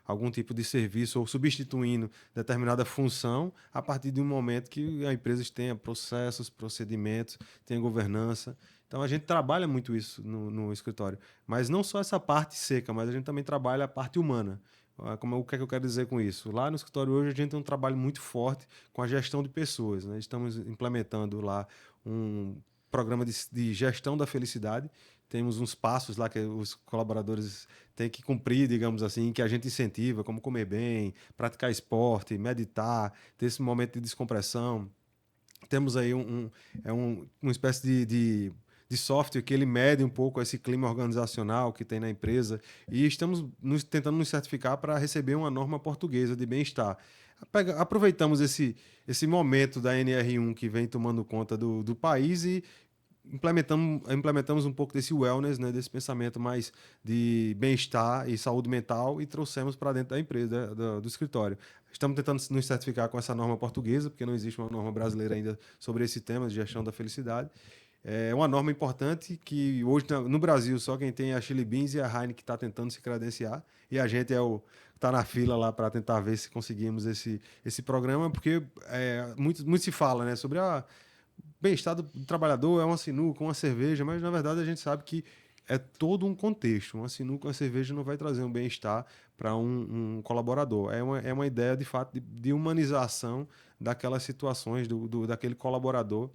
algum tipo de serviço ou substituindo determinada função a partir de um momento que a empresa tenha processos, procedimentos, tenha governança. Então, a gente trabalha muito isso no escritório. Mas não só essa parte seca, mas a gente também trabalha a parte humana. O que é que eu quero dizer com isso? Lá no escritório hoje a gente tem um trabalho muito forte com a gestão de pessoas, né? Estamos implementando lá um programa de gestão da felicidade. Temos uns passos lá que os colaboradores têm que cumprir, digamos assim, que a gente incentiva, como comer bem, praticar esporte, meditar, ter esse momento de descompressão. Temos aí uma espécie de de software que ele mede um pouco esse clima organizacional que tem na empresa e estamos tentando nos certificar para receber uma norma portuguesa de bem-estar. Aproveitamos esse momento da NR1 que vem tomando conta do país e implementamos um pouco desse wellness, né, desse pensamento mais de bem-estar e saúde mental e trouxemos para dentro da empresa, do escritório. Estamos tentando nos certificar com essa norma portuguesa, porque não existe uma norma brasileira ainda sobre esse tema de gestão da felicidade. É uma norma importante que hoje no Brasil só quem tem é a Chili Beans e a Heineken que está tentando se credenciar e a gente está na fila lá para tentar ver se conseguimos esse programa, porque muito se fala, né, sobre bem-estar do trabalhador, é uma sinuca, uma cerveja, mas na verdade a gente sabe que é todo um contexto. Uma sinuca, uma cerveja não vai trazer um bem-estar para um colaborador. É uma ideia, de fato, de humanização daquelas situações, daquele colaborador,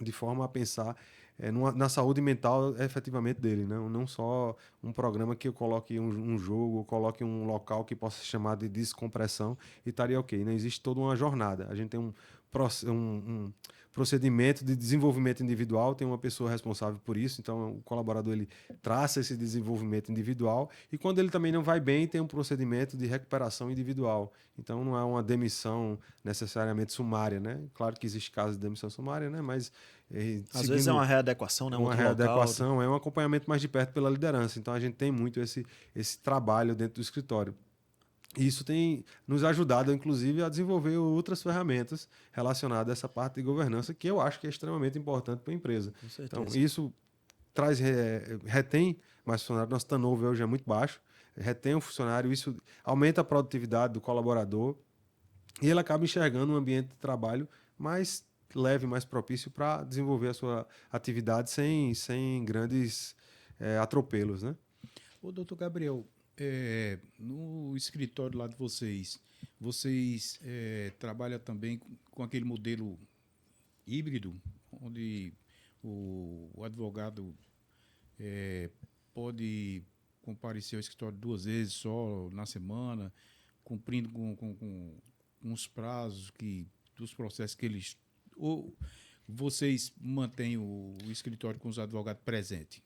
de forma a pensar na saúde mental efetivamente dele, né? Não só um programa que eu coloque um jogo, coloque um local que possa ser chamado de descompressão e estaria ok. Não existe toda uma jornada. A gente tem um procedimento de desenvolvimento individual, tem uma pessoa responsável por isso, então o colaborador ele traça esse desenvolvimento individual e quando ele também não vai bem, tem um procedimento de recuperação individual. Então não é uma demissão necessariamente sumária, né? Claro que existe casos de demissão sumária, né? Mas às vezes é uma readequação, né? Uma readequação, é um acompanhamento mais de perto pela liderança. Então a gente tem muito esse trabalho dentro do escritório. E isso tem nos ajudado, inclusive, a desenvolver outras ferramentas relacionadas a essa parte de governança, que eu acho que é extremamente importante para a empresa. Com certeza. Então, isso retém mais funcionários. Nosso turnover hoje é muito baixo, retém o funcionário, isso aumenta a produtividade do colaborador e ele acaba enxergando um ambiente de trabalho mais leve, mais propício para desenvolver a sua atividade sem grandes atropelos, né? Ô, doutor Gabriel, no escritório lá de vocês trabalham também com aquele modelo híbrido, onde o advogado pode comparecer ao escritório 2 vezes só na semana, cumprindo com os prazos dos processos que eles... Ou vocês mantêm o escritório com os advogados presentes?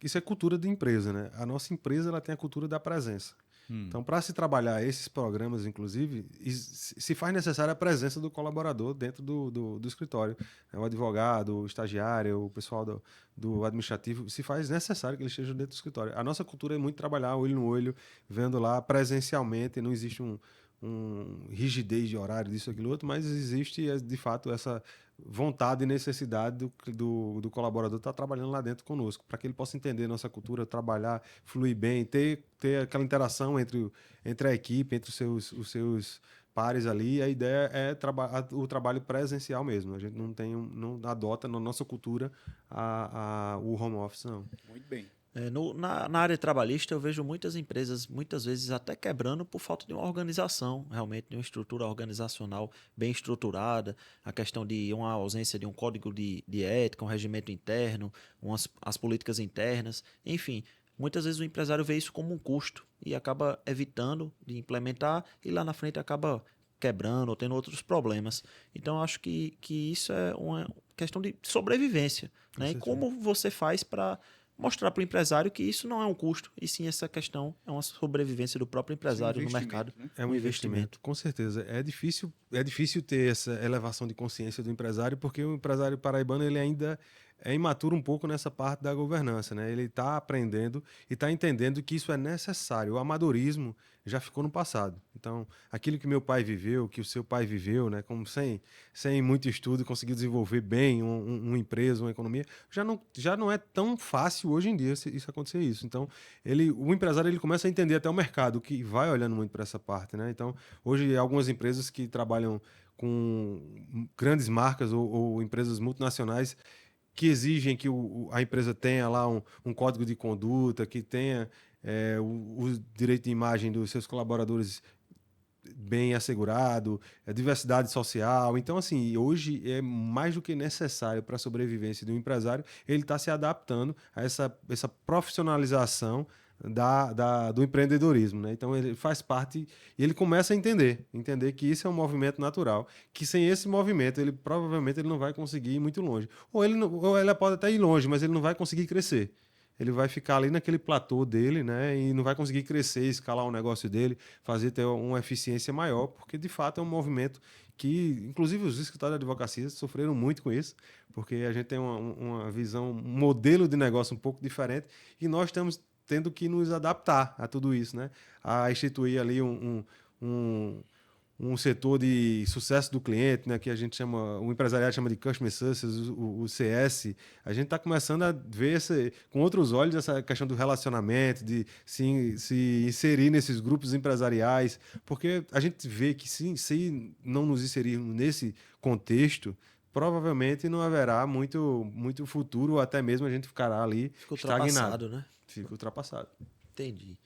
Isso é cultura de empresa, né? A nossa empresa ela tem a cultura da presença. Então, para se trabalhar esses programas, inclusive, se faz necessária a presença do colaborador dentro do escritório. O advogado, o estagiário, o pessoal do administrativo, se faz necessário que eles estejam dentro do escritório. A nossa cultura é muito trabalhar olho no olho, vendo lá presencialmente, não existe rigidez de horário, disso, aquilo, outro, mas existe, de fato, essa vontade e necessidade do colaborador estar trabalhando lá dentro conosco, para que ele possa entender nossa cultura, trabalhar, fluir bem, ter aquela interação entre a equipe, entre os seus pares ali. A ideia é o trabalho presencial mesmo. A gente não adota na nossa cultura o home office, não. Muito bem. Na área trabalhista, eu vejo muitas empresas, muitas vezes até quebrando por falta de uma organização, realmente, de uma estrutura organizacional bem estruturada, a questão de uma ausência de um código de ética, um regimento interno, as políticas internas, enfim. Muitas vezes o empresário vê isso como um custo e acaba evitando de implementar e lá na frente acaba quebrando ou tendo outros problemas. Então, eu acho que isso é uma questão de sobrevivência, né? E como você faz para mostrar para o empresário que isso não é um custo, e sim essa questão é uma sobrevivência do próprio empresário no mercado. Né? É um investimento, com certeza. É difícil ter essa elevação de consciência do empresário, porque o empresário paraibano ele ainda é imaturo um pouco nessa parte da governança, né? Ele está aprendendo e está entendendo que isso é necessário. O amadorismo já ficou no passado. Então, aquilo que meu pai viveu, que o seu pai viveu, né? Como sem muito estudo, conseguiu desenvolver bem uma empresa, uma economia, já não é tão fácil hoje em dia isso acontecer isso. Então, o empresário ele começa a entender até o mercado, que vai olhando muito para essa parte, né? Então, hoje, algumas empresas que trabalham com grandes marcas ou empresas multinacionais que exigem que a empresa tenha lá um código de conduta, que tenha o direito de imagem dos seus colaboradores bem assegurado, a diversidade social. Então, assim, hoje é mais do que necessário para a sobrevivência de um empresário, ele está se adaptando a essa profissionalização do empreendedorismo, né? Então ele faz parte e ele começa a entender que isso é um movimento natural, que sem esse movimento ele provavelmente ele não vai conseguir ir muito longe, ou ele pode até ir longe, mas ele não vai conseguir crescer. Ele vai ficar ali naquele platô dele, né? E não vai conseguir crescer, escalar o negócio dele, fazer ter uma eficiência maior, porque de fato é um movimento que, inclusive, os escritórios de advocacia sofreram muito com isso, porque a gente tem uma visão, um modelo de negócio um pouco diferente, e nós estamos tendo que nos adaptar a tudo isso, né? A instituir ali um setor de sucesso do cliente, né, que a gente chama, o empresariado chama de Customer Success, o CS. A gente está começando a ver com outros olhos essa questão do relacionamento, de se inserir nesses grupos empresariais, porque a gente vê que se não nos inserirmos nesse contexto, provavelmente não haverá muito futuro, ou até mesmo a gente ficará ali Fica estagnado. ultrapassado, né? Fica ultrapassado. Entendi.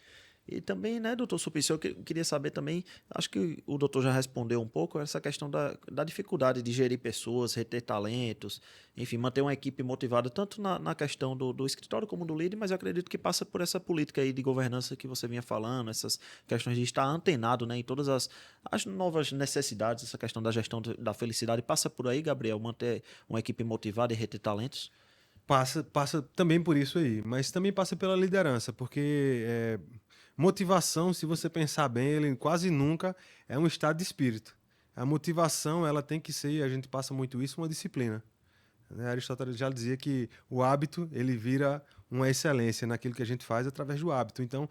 E também, né, doutor Sulpicio, eu queria saber também, acho que o doutor já respondeu um pouco, essa questão da dificuldade de gerir pessoas, reter talentos, enfim, manter uma equipe motivada, tanto na questão do escritório como do líder, mas eu acredito que passa por essa política aí de governança que você vinha falando, essas questões de estar antenado, né, em todas as novas necessidades, essa questão da gestão da felicidade, passa por aí, Gabriel, manter uma equipe motivada e reter talentos? Passa também por isso aí, mas também passa pela liderança, porque motivação, se você pensar bem, ele quase nunca é um estado de espírito. A motivação, ela tem que ser, a gente passa muito isso, uma disciplina. Né? Aristóteles já dizia que o hábito, ele vira uma excelência naquilo que a gente faz através do hábito. Então,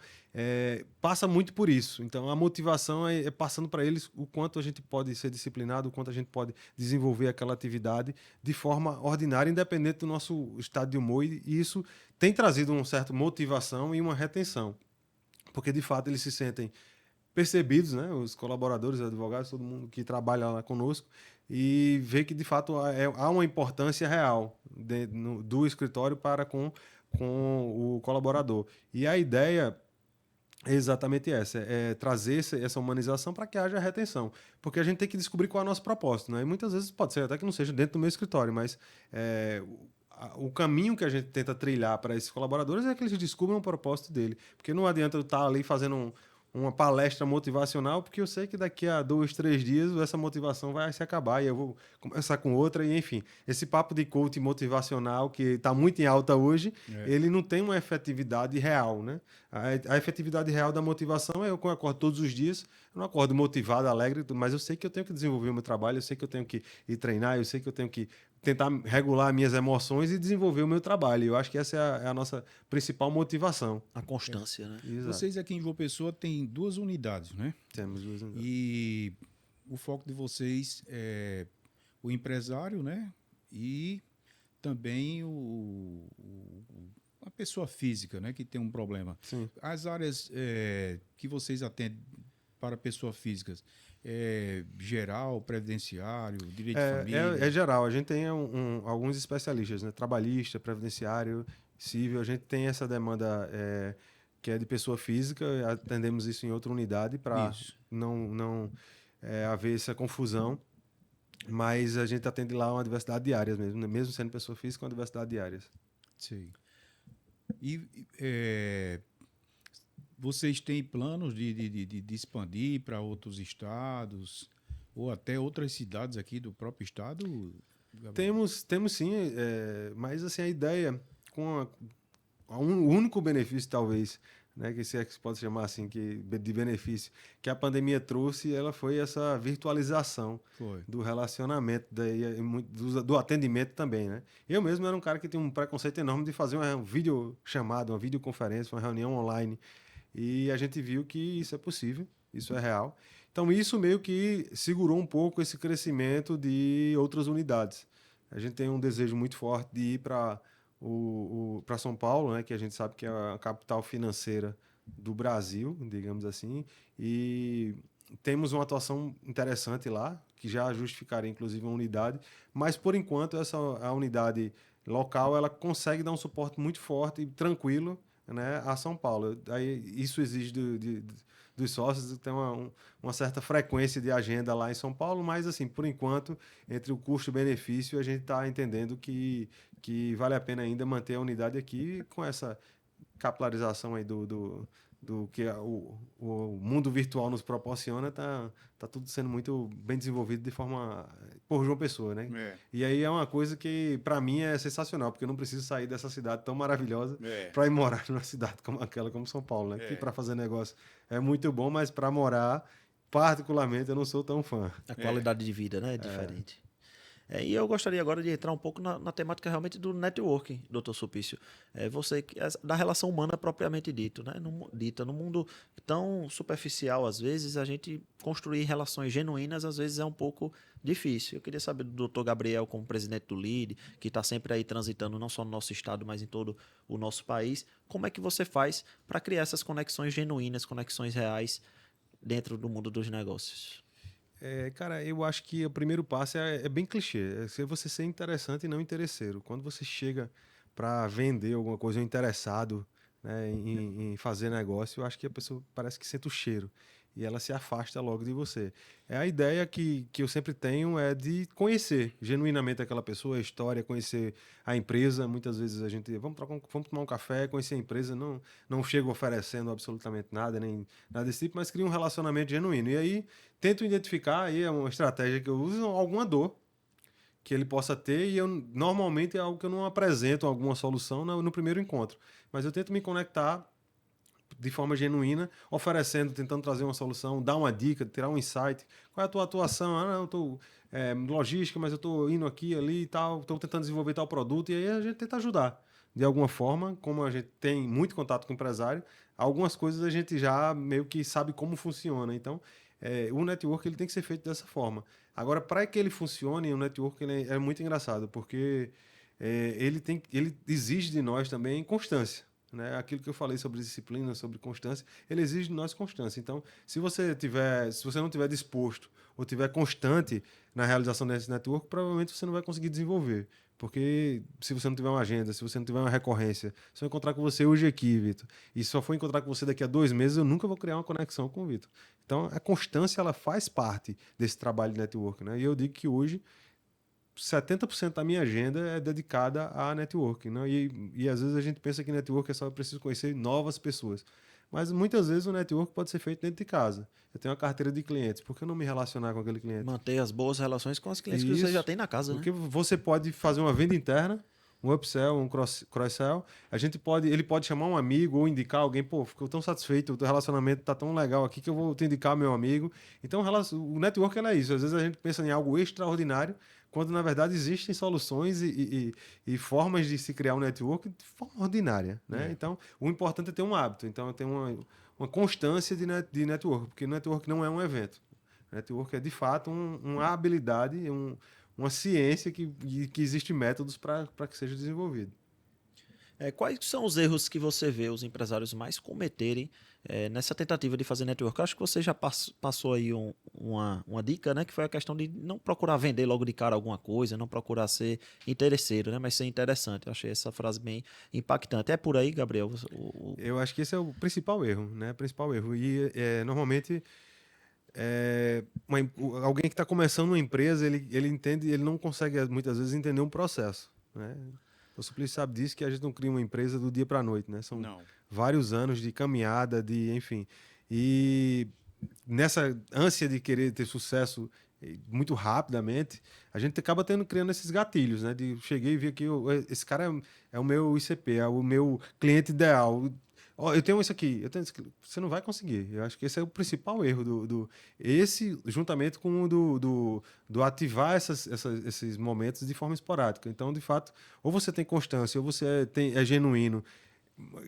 passa muito por isso. Então, a motivação é passando para eles o quanto a gente pode ser disciplinado, o quanto a gente pode desenvolver aquela atividade de forma ordinária, independente do nosso estado de humor. E isso tem trazido uma certa motivação e uma retenção. Porque, de fato, eles se sentem percebidos, né? Os colaboradores, os advogados, todo mundo que trabalha lá conosco, e vê que, de fato, há uma importância real do escritório para com o colaborador. E a ideia é exatamente essa, é trazer essa humanização para que haja retenção. Porque a gente tem que descobrir qual é o nosso propósito, né? E muitas vezes pode ser até que não seja dentro do meu escritório, mas o caminho que a gente tenta trilhar para esses colaboradores é que eles descubram o propósito dele. Porque não adianta eu estar ali fazendo uma palestra motivacional, porque eu sei que daqui a 2, 3 dias essa motivação vai se acabar e eu vou começar com outra, e enfim. Esse papo de coaching motivacional, que está muito em alta hoje, ele não tem uma efetividade real, né? A efetividade real da motivação é eu acordo todos os dias, eu não acordo motivado, alegre, mas eu sei que eu tenho que desenvolver o meu trabalho, eu sei que eu tenho que ir treinar, eu sei que eu tenho que tentar regular minhas emoções e desenvolver o meu trabalho. Eu acho que essa é a nossa principal motivação. A constância, né? Exato. Vocês aqui em João Pessoa têm 2 unidades, né? Temos 2 unidades. E o foco de vocês é o empresário, né? E também a pessoa física, né? Que tem um problema. Sim. As áreas que vocês atendem para pessoas físicas, geral, previdenciário, direito de família? É geral. A gente tem alguns especialistas, né? Trabalhista, previdenciário, civil. A gente tem essa demanda que é de pessoa física. Atendemos isso em outra unidade para não haver essa confusão. Mas a gente atende lá uma diversidade de áreas mesmo, né? Mesmo sendo pessoa física, uma diversidade de áreas. Sim. E vocês têm planos de expandir para outros estados ou até outras cidades aqui do próprio estado? Gabriel? Temos sim, mas assim, a ideia com o único benefício, talvez, né, que se pode chamar assim, de benefício, que a pandemia trouxe, ela foi essa virtualização do relacionamento, do atendimento também, né? Eu mesmo era um cara que tinha um preconceito enorme de fazer uma videochamada, uma videoconferência, uma reunião online, e a gente viu que isso é possível, isso é real. Então isso meio que segurou um pouco esse crescimento de outras unidades. A gente tem um desejo muito forte de ir para São Paulo, né, que a gente sabe que é a capital financeira do Brasil, digamos assim, e temos uma atuação interessante lá, que já justificaria inclusive uma unidade, mas por enquanto a unidade local ela consegue dar um suporte muito forte e tranquilo, né, a São Paulo. Aí, isso exige dos sócios ter uma certa frequência de agenda lá em São Paulo, mas assim, por enquanto, entre o custo e o benefício, a gente está entendendo que vale a pena ainda manter a unidade aqui com essa capilarização aí do que o mundo virtual nos proporciona, tá tudo sendo muito bem desenvolvido de forma por João Pessoa, né? E aí é uma coisa que para mim é sensacional, porque eu não preciso sair dessa cidade tão maravilhosa para ir morar numa cidade como aquela, como São Paulo, né? Que para fazer negócio é muito bom, mas para morar, particularmente, eu não sou tão fã. A qualidade de vida, né? É diferente. E eu gostaria agora de entrar um pouco na temática realmente do networking, doutor Sulpício. Da relação humana propriamente dito, né? No mundo tão superficial, às vezes, a gente construir relações genuínas, às vezes, é um pouco difícil. Eu queria saber do doutor Gabriel, como presidente do LIDE, que está sempre aí transitando não só no nosso estado, mas em todo o nosso país, como é que você faz para criar essas conexões genuínas, conexões reais dentro do mundo dos negócios? Cara, eu acho que o primeiro passo é bem clichê. É você ser interessante e não interesseiro. Quando você chega para vender alguma coisa, ou interessado, né, em fazer negócio, eu acho que a pessoa parece que sente o cheiro e ela se afasta logo de você. A ideia que eu sempre tenho é de conhecer genuinamente aquela pessoa, a história, conhecer a empresa. Muitas vezes a gente, vamos tomar um café, conhecer a empresa, não chego oferecendo absolutamente nada, nem nada desse tipo, mas cria um relacionamento genuíno. E aí tento identificar, aí é uma estratégia que eu uso, alguma dor que ele possa ter, e normalmente é algo que eu não apresento alguma solução no primeiro encontro, mas eu tento me conectar de forma genuína, oferecendo, tentando trazer uma solução, dar uma dica, tirar um insight. Qual é a tua atuação? Não, eu estou logística, mas eu estou indo aqui, ali e tal, estou tentando desenvolver tal produto, e aí a gente tenta ajudar. De alguma forma, como a gente tem muito contato com o empresário, algumas coisas a gente já meio que sabe como funciona. Então, o network ele tem que ser feito dessa forma. Agora, para que ele funcione, o network ele é muito engraçado, porque ele exige de nós também constância. Né? Aquilo que eu falei sobre disciplina, sobre constância, ele exige de nós constância. Então, se você não tiver disposto ou tiver constante na realização desse network, provavelmente você não vai conseguir desenvolver. Porque se você não tiver uma agenda, se você não tiver uma recorrência, se eu encontrar com você hoje aqui, Vitor, e só for encontrar com você daqui a 2 meses, eu nunca vou criar uma conexão com o Vitor. Então, a constância ela faz parte desse trabalho de network. Né? E eu digo que hoje 70% da minha agenda é dedicada a networking, né? E às vezes a gente pensa que network é só preciso conhecer novas pessoas. Mas muitas vezes o network pode ser feito dentro de casa. Eu tenho uma carteira de clientes, por que eu não me relacionar com aquele cliente? Manter as boas relações com os clientes que você já tem na casa, porque né? você pode fazer uma venda interna, um upsell, um cross-sell. Ele pode chamar um amigo ou indicar alguém, pô, ficou tão satisfeito, o teu relacionamento tá tão legal aqui que eu vou te indicar meu amigo. Então, o network é isso. Às vezes a gente pensa em algo extraordinário, quando na verdade existem soluções e formas de se criar um network de forma ordinária, né? Então, o importante é ter um hábito. Então, eu tenho uma constância de network, porque network não é um evento. Network é, de fato, uma habilidade, uma ciência que existe métodos para que seja desenvolvido. Quais são os erros que você vê os empresários mais cometerem nessa tentativa de fazer network? Eu acho que você já passou aí uma dica, né? Que foi a questão de não procurar vender logo de cara alguma coisa, não procurar ser interesseiro, né? Mas ser interessante. Eu achei essa frase bem impactante. É por aí, Gabriel? Eu acho que esse é o principal erro, né? Principal erro. E normalmente alguém que está começando uma empresa, ele não consegue muitas vezes entender um processo, né? O Suplício sabe disso, que a gente não cria uma empresa do dia para a noite, né? São vários anos de caminhada, enfim. E nessa ânsia de querer ter sucesso muito rapidamente, a gente acaba criando esses gatilhos, né? Cheguei e vi aqui, esse cara é o meu ICP, é o meu cliente ideal. Eu tenho isso aqui, você não vai conseguir. Eu acho que esse é o principal erro esse, juntamente com o do ativar esses momentos de forma esporádica. Então, de fato, ou você tem constância, ou você é genuíno.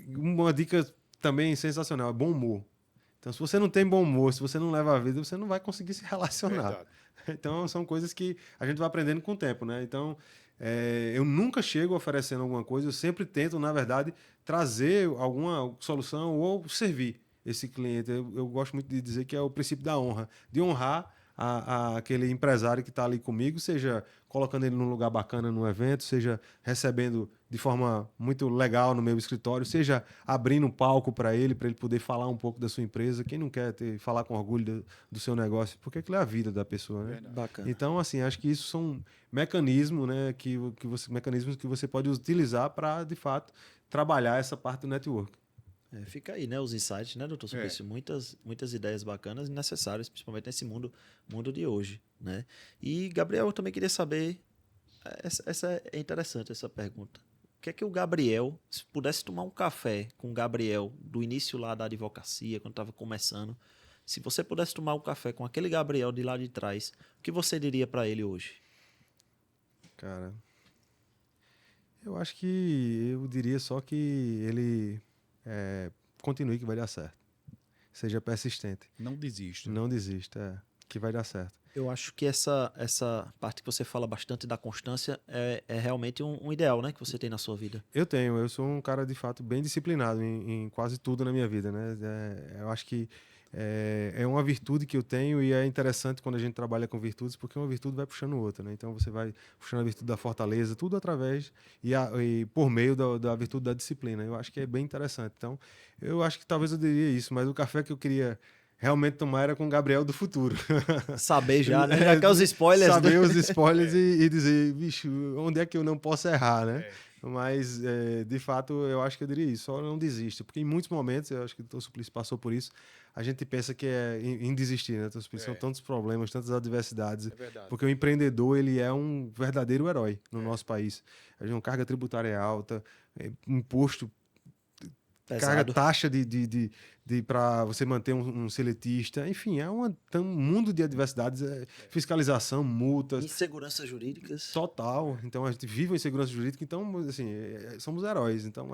Uma dica também sensacional é bom humor. Então, se você não tem bom humor, se você não leva a vida, você não vai conseguir se relacionar. Verdade. Então, são coisas que a gente vai aprendendo com o tempo, né? Então, eu nunca chego oferecendo alguma coisa, eu sempre tento, na verdade, trazer alguma solução ou servir esse cliente. Eu gosto muito de dizer que é o princípio da honra, de honrar aquele empresário que está ali comigo, seja colocando ele num lugar bacana no evento, seja recebendo de forma muito legal no meu escritório, seja abrindo um palco para ele poder falar um pouco da sua empresa. Quem não quer falar com orgulho do seu negócio? Porque aquilo é a vida da pessoa, né? Bacana. Então, assim, acho que isso são mecanismos, né, mecanismos que você pode utilizar para, de fato, trabalhar essa parte do network. Fica aí, né, os insights, né, doutor Suplício? Muitas ideias bacanas e necessárias, principalmente nesse mundo de hoje, né? E, Gabriel, eu também queria saber, essa é interessante, essa pergunta. O que é que o Gabriel, se pudesse tomar um café com o Gabriel do início lá da advocacia, quando estava começando, se você pudesse tomar um café com aquele Gabriel de lá de trás, o que você diria para ele hoje? Cara, eu acho que eu diria só que ele continue que vai dar certo. Seja persistente. Não desista. Não desista, que vai dar certo. Eu acho que essa parte que você fala bastante da constância é realmente um ideal, né, que você tem na sua vida. Eu sou um cara de fato bem disciplinado em quase tudo na minha vida, né? Eu acho que é uma virtude que eu tenho e é interessante quando a gente trabalha com virtudes, porque uma virtude vai puxando outra, né? Então você vai puxando a virtude da fortaleza, tudo através e por meio da virtude da disciplina. Eu acho que é bem interessante. Então, eu acho que talvez eu diria isso, mas o café que eu queria realmente tomar era com o Gabriel do futuro. Saber já, né? Já que é os spoilers. Saber os spoilers e dizer, bicho, onde é que eu não posso errar, né? Mas, de fato, eu acho que eu diria isso, só não desista. Porque em muitos momentos, eu acho que o Dr. Suplício passou por isso, a gente pensa que é em desistir, né? Dr. Suplício, são tantos problemas, tantas adversidades. Porque o empreendedor, ele é um verdadeiro herói no nosso país. A gente tem uma carga tributária alta, imposto, carga, taxa para você manter um seletista. Enfim, tem um mundo de adversidades, fiscalização, multas. Inseguranças jurídicas. Total. Então a gente vive em segurança jurídica, então assim, somos heróis. Então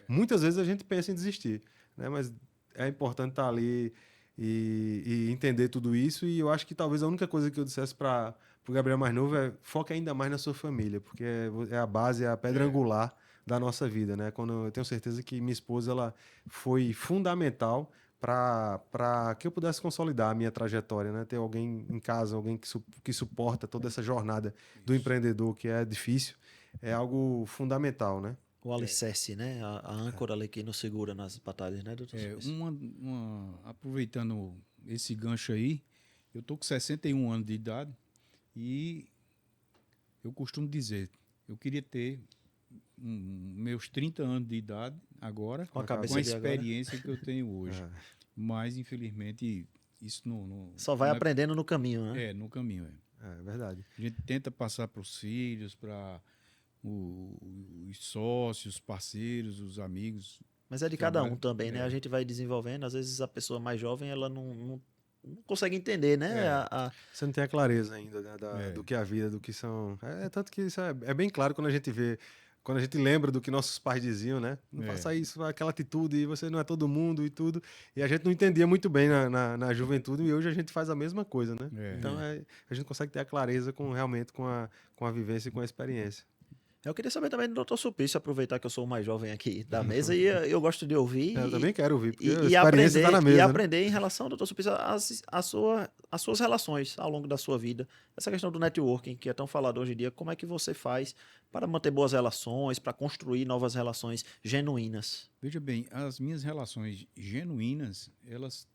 muitas vezes a gente pensa em desistir, né? Mas é importante estar ali e entender tudo isso. E eu acho que talvez a única coisa que eu dissesse para o Gabriel mais novo é foque ainda mais na sua família, porque é a base, é a pedra angular da nossa vida, né? Quando eu tenho certeza que minha esposa ela foi fundamental para que eu pudesse consolidar a minha trajetória, né? Ter alguém em casa, alguém que suporta toda essa jornada do empreendedor, que é difícil, é algo fundamental, né? O alicerce, né? A âncora ali que nos segura nas batalhas, né, doutor? Aproveitando esse gancho aí, eu tô com 61 anos de idade e eu costumo dizer, eu queria ter meus 30 anos de idade agora, com a experiência que eu tenho hoje. Mas, infelizmente, isso não só vai aprendendo no caminho, né? No caminho. É verdade. A gente tenta passar para os filhos, para os sócios, parceiros, os amigos. Mas é de cada um também, né? A gente vai desenvolvendo. Às vezes a pessoa mais jovem, ela não consegue entender, né? Você não tem a clareza ainda, né, do que é a vida, do que são... Tanto que isso é bem claro quando a gente vê, quando a gente lembra do que nossos pais diziam, né? Não faça isso, aquela atitude, e você não é todo mundo e tudo. E a gente não entendia muito bem na juventude, e hoje a gente faz a mesma coisa, né? Então a gente consegue ter a clareza realmente com a vivência e com a experiência. Eu queria saber também do doutor Suplício, aproveitar que eu sou o mais jovem aqui da mesa e eu gosto de ouvir. Eu também quero ouvir, porque a experiência está na mesa. E aprender em relação, doutor Suplício, as suas relações ao longo da sua vida. Essa questão do networking, que é tão falado hoje em dia, como é que você faz para manter boas relações, para construir novas relações genuínas? Veja bem, as minhas relações genuínas, elas...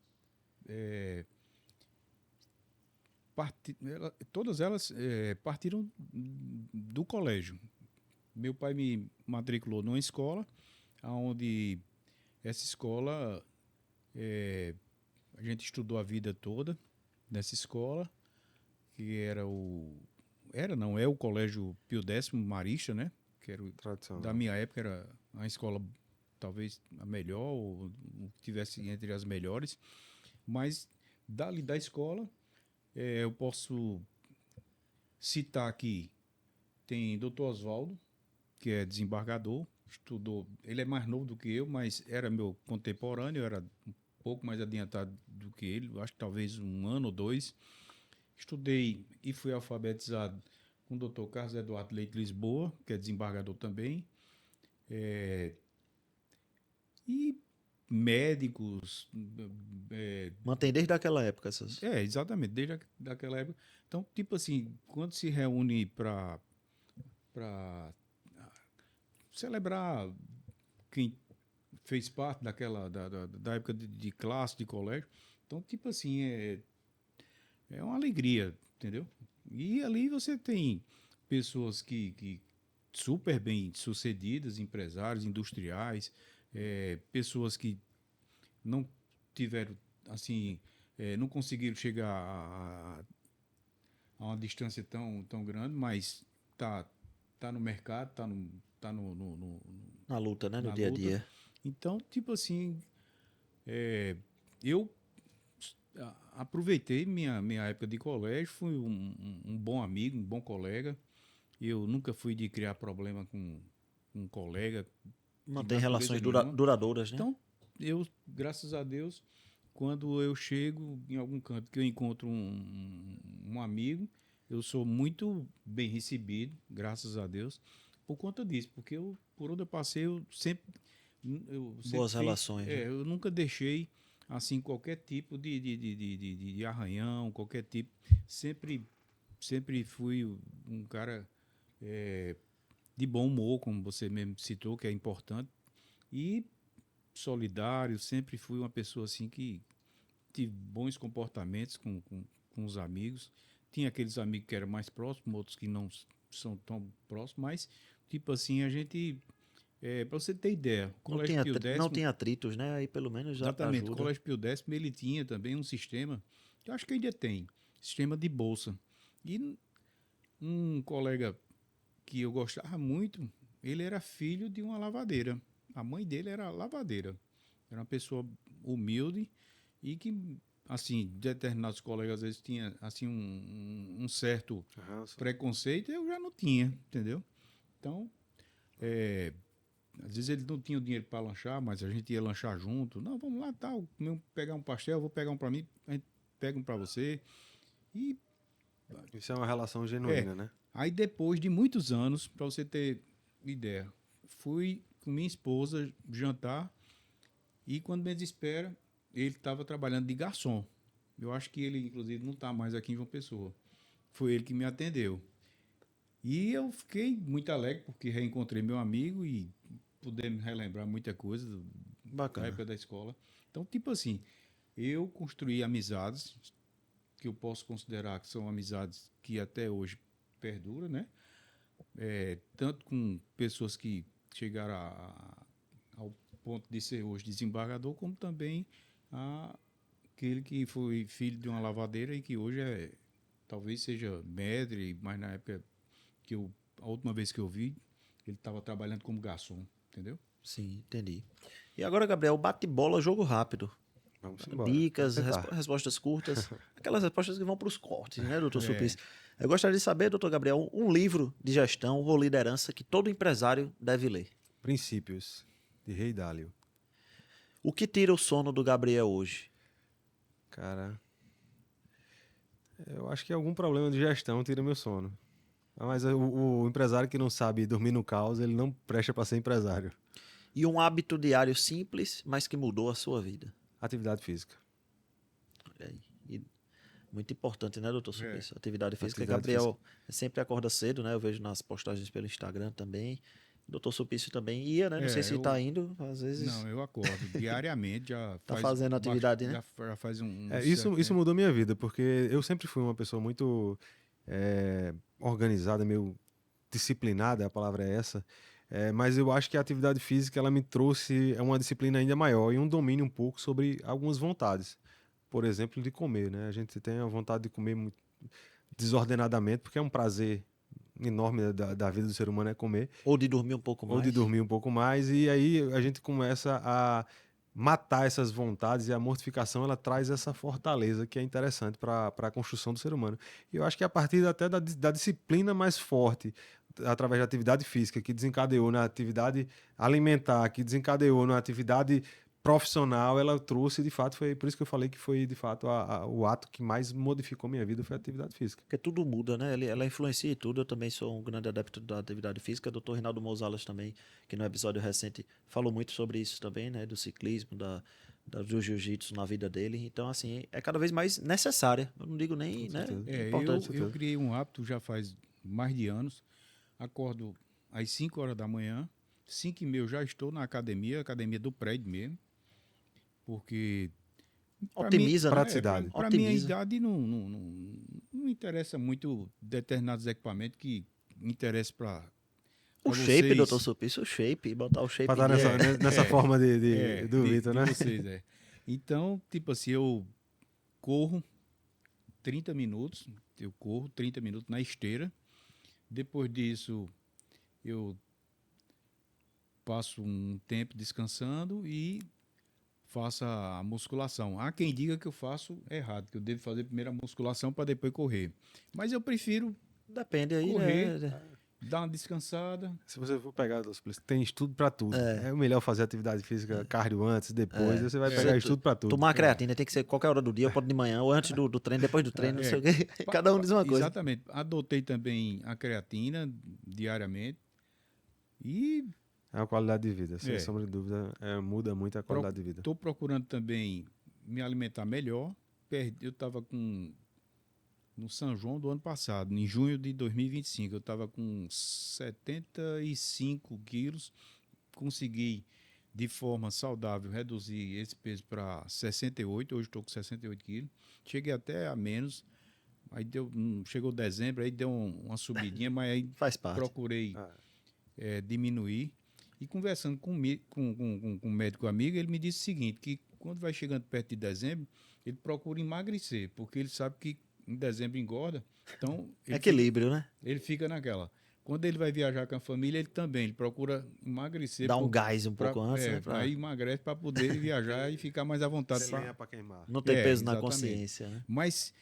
todas elas partiram do colégio. Meu pai me matriculou numa escola, onde essa escola, a gente estudou a vida toda nessa escola, que é o Colégio Pio X Marista, né? Que era da minha época, era uma escola talvez a melhor, ou tivesse entre as melhores, mas dali da escola, eu posso citar aqui, tem Dr. Oswaldo, que é desembargador, estudou, ele é mais novo do que eu, mas era meu contemporâneo, eu era um pouco mais adiantado do que ele, acho que talvez 1 ano ou 2. Estudei e fui alfabetizado com o Dr. Carlos Eduardo Leite Lisboa, que é desembargador também, e médicos... Mantém desde aquela época essas... exatamente, desde aquela época. Então, tipo assim, quando se reúne para celebrar quem fez parte da época de classe, de colégio. Então, tipo assim, é uma alegria, entendeu? E ali você tem pessoas que super bem sucedidas, empresários, industriais, pessoas que não tiveram, assim, não conseguiram chegar a uma distância tão grande, mas tá no mercado, tá Na luta, né? No na dia a luta. dia. Então, tipo assim, eu aproveitei minha época de colégio, fui um bom amigo, um bom colega. Eu nunca fui de criar problema com um colega, de Mantém natureza relações nenhuma. duradouras, né? Então, eu, graças a Deus, quando eu chego em algum canto que eu encontro um amigo, eu sou muito bem recebido, graças a Deus, por conta disso, porque por onde eu passei, eu sempre Boas relações, né? eu nunca deixei assim qualquer tipo de arranhão, qualquer tipo, sempre fui um cara de bom humor, como você mesmo citou, que é importante, e solidário, sempre fui uma pessoa assim que tive bons comportamentos com os amigos. Tinha aqueles amigos que eram mais próximos, outros que não são tão próximos, mas, tipo assim, a gente. Para você ter ideia, o Colégio Pio X. Não tinha atritos, né? Aí pelo menos já Exatamente, o ajuda. Colégio Pio X ele tinha também um sistema, que eu acho que ainda tem, sistema de bolsa. E um colega que eu gostava muito, ele era filho de uma lavadeira. A mãe dele era lavadeira. Era uma pessoa humilde e que, assim, determinados colegas às vezes tinha assim um certo preconceito, eu já não tinha, entendeu? Então, às vezes ele não tinha o dinheiro para lanchar, mas a gente ia lanchar junto. Não, vamos lá, tal, pegar um pastel, vou pegar um para mim, a gente pega um para você. E Isso é uma relação genuína, né? aí depois de muitos anos, para você ter ideia, fui com minha esposa jantar e quando me desespera, ele estava trabalhando de garçom. Eu acho que ele, inclusive, não está mais aqui em João Pessoa. Foi ele que me atendeu. E eu fiquei muito alegre porque reencontrei meu amigo e pudemos relembrar muita coisa da Bacana. época da escola. Então, tipo assim, eu construí amizades que eu posso considerar que são amizades que até hoje perduram, né? Tanto com pessoas que chegaram ao ponto de ser hoje desembargador, como também aquele que foi filho de uma lavadeira e que hoje talvez seja mestre, mas na época a última vez que eu vi, ele estava trabalhando como garçom, entendeu? Sim, entendi. E agora, Gabriel, bate-bola, jogo rápido. Vamos embora. Dicas, Vamos tentar. respostas curtas. Aquelas respostas que vão para os cortes, né, doutor Sulpice? Eu gostaria de saber, doutor Gabriel, um livro de gestão ou liderança que todo empresário deve ler. Princípios, de Rei Dalio. O que tira o sono do Gabriel hoje? Cara, eu acho que algum problema de gestão tira meu sono. Mas o empresário que não sabe dormir no caos, ele não presta para ser empresário. E um hábito diário simples, mas que mudou a sua vida? Atividade física. Olha aí. E muito importante, né, doutor Sulpice? Atividade física. Atividade Gabriel sempre acorda cedo, né? Eu vejo nas postagens pelo Instagram também. O doutor Sulpice também ia, né? Não sei se está indo, às vezes. Não, eu acordo diariamente, já Tá fazendo atividade, né? Já faz Isso mudou minha vida, porque eu sempre fui uma pessoa muito organizada, meio disciplinada, a palavra é essa. Mas eu acho que a atividade física ela me trouxe uma disciplina ainda maior e um domínio um pouco sobre algumas vontades. Por exemplo, de comer, né? A gente tem a vontade de comer muito desordenadamente, porque é um prazer enorme da vida do ser humano é comer. Ou de dormir um pouco mais. Ou de dormir um pouco mais. E aí a gente começa a matar essas vontades e a mortificação ela traz essa fortaleza que é interessante para a construção do ser humano. E eu acho que a partir até da disciplina mais forte, através da atividade física, que desencadeou na atividade alimentar, que desencadeou na atividade profissional, ela trouxe, de fato, foi por isso que eu falei que foi, de fato, o ato que mais modificou minha vida foi a atividade física. Porque tudo muda, né? Ela influencia em tudo. Eu também sou um grande adepto da atividade física. Doutor Reinaldo Mozalas também, que no episódio recente falou muito sobre isso também, né? Do ciclismo, do jiu-jitsu na vida dele. Então, assim, é cada vez mais necessária. Eu não digo nem, né? Importante. Eu criei um hábito já faz mais de anos. Acordo às 5 horas da manhã, 5h30 eu já estou na academia do prédio mesmo. Porque Otimiza, né? Praticidade. Para minha idade não interessa muito determinados equipamentos que interessam para o shape, doutor Sulpice, o shape, botar o shape. Para estar nessa forma do Vitor, né? Vocês, Então, tipo assim, eu corro 30 minutos, na esteira. Depois disso, eu passo um tempo descansando e faço a musculação. Há quem diga que eu faço errado, que eu devo fazer primeiro a musculação para depois correr. Mas eu prefiro Depende aí, correr, né? dar uma descansada. Se você for pegar, tem estudo para tudo. É melhor fazer atividade física, cardio antes, depois, você vai pegar estudo para tudo. Tomar creatina tem que ser qualquer hora do dia, pode de manhã, ou antes do treino, depois do treino, não sei o quê. Cada um diz uma coisa. Exatamente. Adotei também a creatina diariamente e É uma qualidade de vida, sem sombra de dúvida, muda muito a qualidade de vida. estou procurando também me alimentar melhor. Eu estava no São João do ano passado, em junho de 2025, eu estava com 75 quilos, consegui de forma saudável reduzir esse peso para 68, hoje estou com 68 quilos, cheguei até a menos, aí chegou dezembro, aí deu uma subidinha, mas aí Faz parte. procurei diminuir. E conversando com um médico amigo, ele me disse o seguinte, que quando vai chegando perto de dezembro, ele procura emagrecer, porque ele sabe que em dezembro engorda, então... Equilíbrio, né? Ele fica naquela. Quando ele vai viajar com a família, ele procura emagrecer. Dá um gás um pouco antes, né? Aí emagrece para poder viajar e ficar mais à vontade. Sem lenha para queimar. Não ter peso na exatamente. consciência, né? Mas,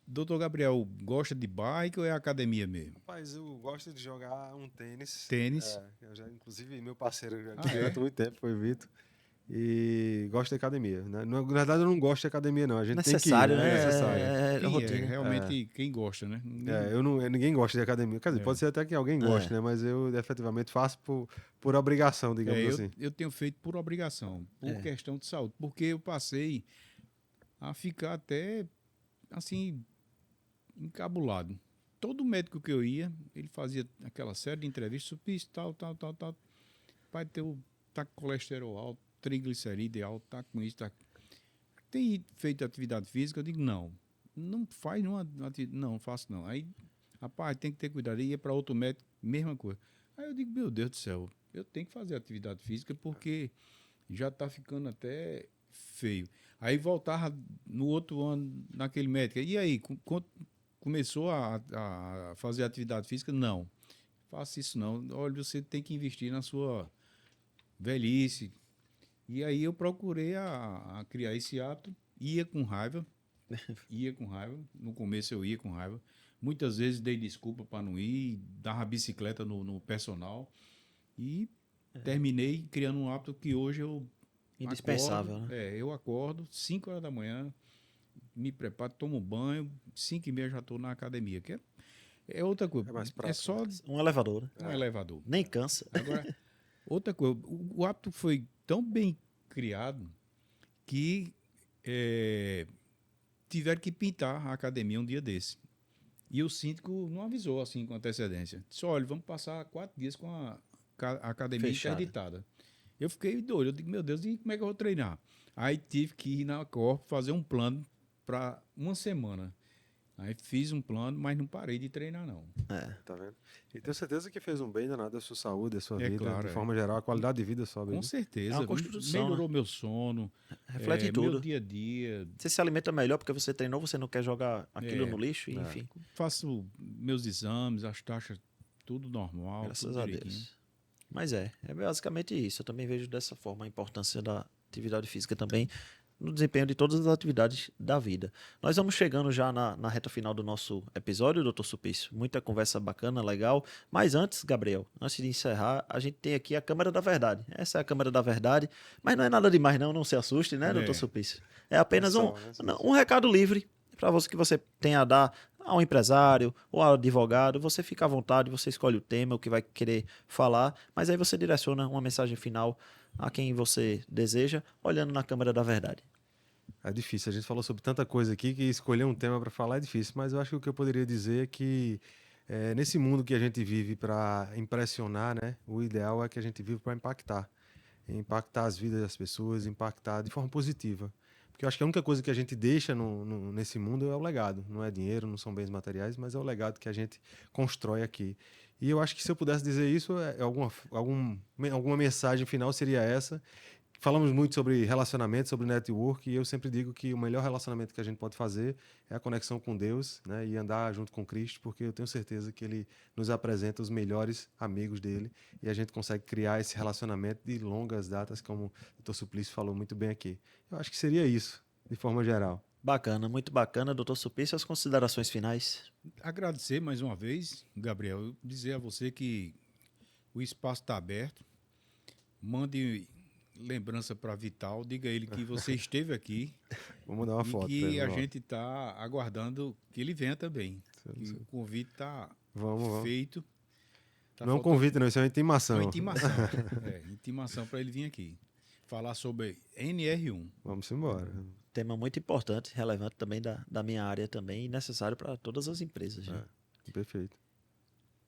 doutor Gabriel, gosta de bike ou é academia mesmo? Rapaz, eu gosto de jogar um tênis. Tênis? Inclusive, meu parceiro já Ah, é? durante muito tempo foi o Vitor. E gosto de academia. Né? Na verdade, eu não gosto de academia, não. A gente Necessário, tem que ir, né? É necessário. É rotina. Realmente quem gosta, né? Ninguém gosta de academia. Quer dizer, pode ser até que alguém goste, né? Mas eu efetivamente faço por obrigação, digamos assim. Eu tenho feito por obrigação, por questão de saúde, porque eu passei a ficar até, assim, encabulado. Todo médico que eu ia, ele fazia aquela série de entrevistas, supis, tal. Pai, tá com colesterol alto, triglicerídeo alto, tá com isso, tá... Tem feito atividade física? Eu digo, não faz não faço não. Aí, rapaz, tem que ter cuidado. Aí ia para outro médico, mesma coisa. Aí eu digo, meu Deus do céu, eu tenho que fazer atividade física porque já tá ficando até feio. Aí voltava no outro ano naquele médico. E aí, começou a fazer atividade física? Não, faça isso não. Olha, você tem que investir na sua velhice. E aí eu procurei a criar esse hábito, ia com raiva. No começo eu ia com raiva. Muitas vezes dei desculpa para não ir, dava bicicleta no personal. E terminei criando um hábito que hoje eu Indispensável, acordo, né? eu acordo 5 horas da manhã, me preparo, tomo banho, 5h30 já estou na academia. Que é outra coisa. É mais prático, só Um elevador, né? um elevador. Nem cansa. Agora, outra coisa, o hábito foi tão bem criado que tiveram que pintar a academia um dia desse. E o síndico não avisou assim com antecedência. Disse, olha, vamos passar 4 dias com a academia Fechada. interditada. Eu fiquei doido. Eu digo, meu Deus, e como é que eu vou treinar? Aí tive que ir na Corpo fazer um plano para uma semana. Aí fiz um plano, mas não parei de treinar, não. Tá vendo? E tenho certeza que fez um bem danado à sua saúde, à sua vida, claro, de forma geral, a qualidade de vida sobe. Com né? certeza. É uma construção, Melhorou meu sono. Reflete em tudo. Meu dia a dia. Você se alimenta melhor porque você treinou, você não quer jogar aquilo no lixo, enfim. Faço meus exames, as taxas, tudo normal. Graças tudo a direitinho. Deus. Mas é basicamente isso. Eu também vejo dessa forma a importância da atividade física também no desempenho de todas as atividades da vida. Nós vamos chegando já na reta final do nosso episódio, doutor Supício. Muita conversa bacana, legal. Mas antes, Gabriel, antes de encerrar, a gente tem aqui a Câmara da Verdade. Essa é a Câmara da Verdade, mas não é nada demais não se assuste, né, doutor Supício? É apenas um recado livre para você que você tem a dar ao empresário ou ao advogado. Você fica à vontade, você escolhe o tema, o que vai querer falar, mas aí você direciona uma mensagem final a quem você deseja, olhando na Câmara da Verdade. É difícil, a gente falou sobre tanta coisa aqui que escolher um tema para falar é difícil, mas eu acho que o que eu poderia dizer é que nesse mundo que a gente vive para impressionar, né, o ideal é que a gente vive para impactar as vidas das pessoas, impactar de forma positiva. Porque eu acho que a única coisa que a gente deixa nesse mundo é o legado. Não é dinheiro, não são bens materiais, mas é o legado que a gente constrói aqui. E eu acho que se eu pudesse dizer isso, alguma mensagem final seria essa, falamos muito sobre relacionamento, sobre network, e eu sempre digo que o melhor relacionamento que a gente pode fazer é a conexão com Deus, né, e andar junto com Cristo, porque eu tenho certeza que Ele nos apresenta os melhores amigos dele e a gente consegue criar esse relacionamento de longas datas, como o Dr. Suplício falou muito bem aqui. Eu acho que seria isso, de forma geral. Bacana, muito bacana. Doutor Suplício, as considerações finais? Agradecer mais uma vez, Gabriel, dizer a você que o espaço está aberto. Mande lembrança para Vital, diga a ele que você esteve aqui. Vamos dar uma e foto. que a gente está aguardando que ele venha também. E o convite está feito. Tá não é um convite, não, isso é uma intimação. É uma intimação. Intimação para ele vir aqui. Falar sobre NR1. Vamos embora. Tema muito importante, relevante também da minha área também e necessário para todas as empresas. Né? Perfeito.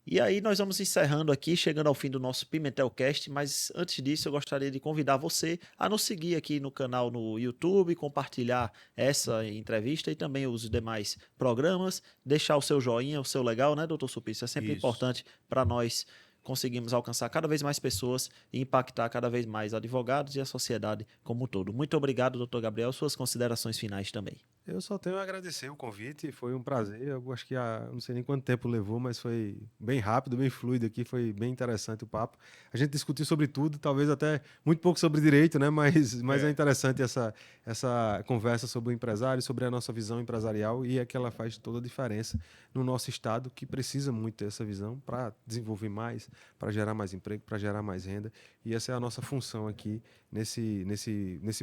E aí nós vamos encerrando aqui, chegando ao fim do nosso Pimentelcast, mas antes disso eu gostaria de convidar você a nos seguir aqui no canal no YouTube, compartilhar essa entrevista e também os demais programas, deixar o seu joinha, o seu legal, né, doutor Suplício? É sempre importante para nós conseguirmos alcançar cada vez mais pessoas e impactar cada vez mais advogados e a sociedade como um todo. Muito obrigado, doutor Gabriel. Suas considerações finais também. Eu só tenho a agradecer o convite, foi um prazer. Eu acho que não sei nem quanto tempo levou, mas foi bem rápido, bem fluido aqui, foi bem interessante o papo. A gente discutiu sobre tudo, talvez até muito pouco sobre direito, né? Mas é interessante essa conversa sobre o empresário, sobre a nossa visão empresarial, e é que ela faz toda a diferença no nosso estado, que precisa muito ter essa visão para desenvolver mais, para gerar mais emprego, para gerar mais renda. E essa é a nossa função aqui nesse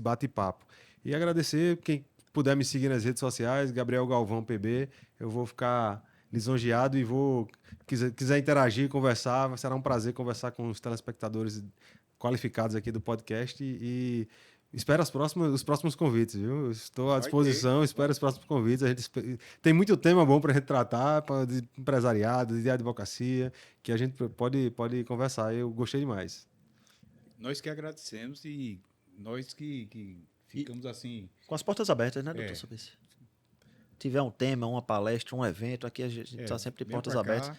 bate-papo. E agradecer quem puder me seguir nas redes sociais, Gabriel Galvão PB, eu vou ficar lisonjeado e quiser interagir, conversar, será um prazer conversar com os telespectadores qualificados aqui do podcast e espero os próximos convites, viu? Estou à disposição, espero os próximos convites. A gente tem muito tema bom para a gente tratar, de empresariado, de advocacia, que a gente pode conversar. Eu gostei demais. Nós que agradecemos e nós que ficamos assim... Com as portas abertas, né, doutor Suplício? Tiver um tema, uma palestra, um evento, aqui a gente está sempre de portas abertas.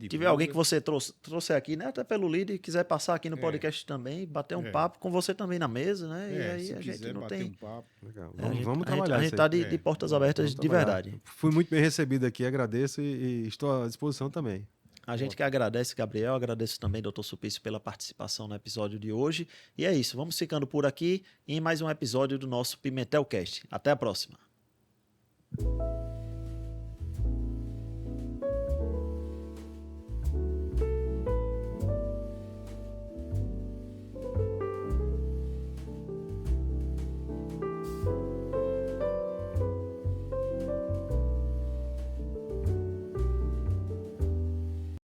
Tiver alguém que você trouxe aqui, né, até pelo líder, e quiser passar aqui no podcast também, bater um papo com você também na mesa, né? E aí a gente não tem... Legal. Vamos trabalhar. A gente está de portas abertas de verdade. Fui muito bem recebido aqui, agradeço e estou à disposição também. A gente que agradece, Gabriel, agradeço também, doutor Suplício, pela participação no episódio de hoje. E é isso, vamos ficando por aqui em mais um episódio do nosso Pimentelcast. Até a próxima.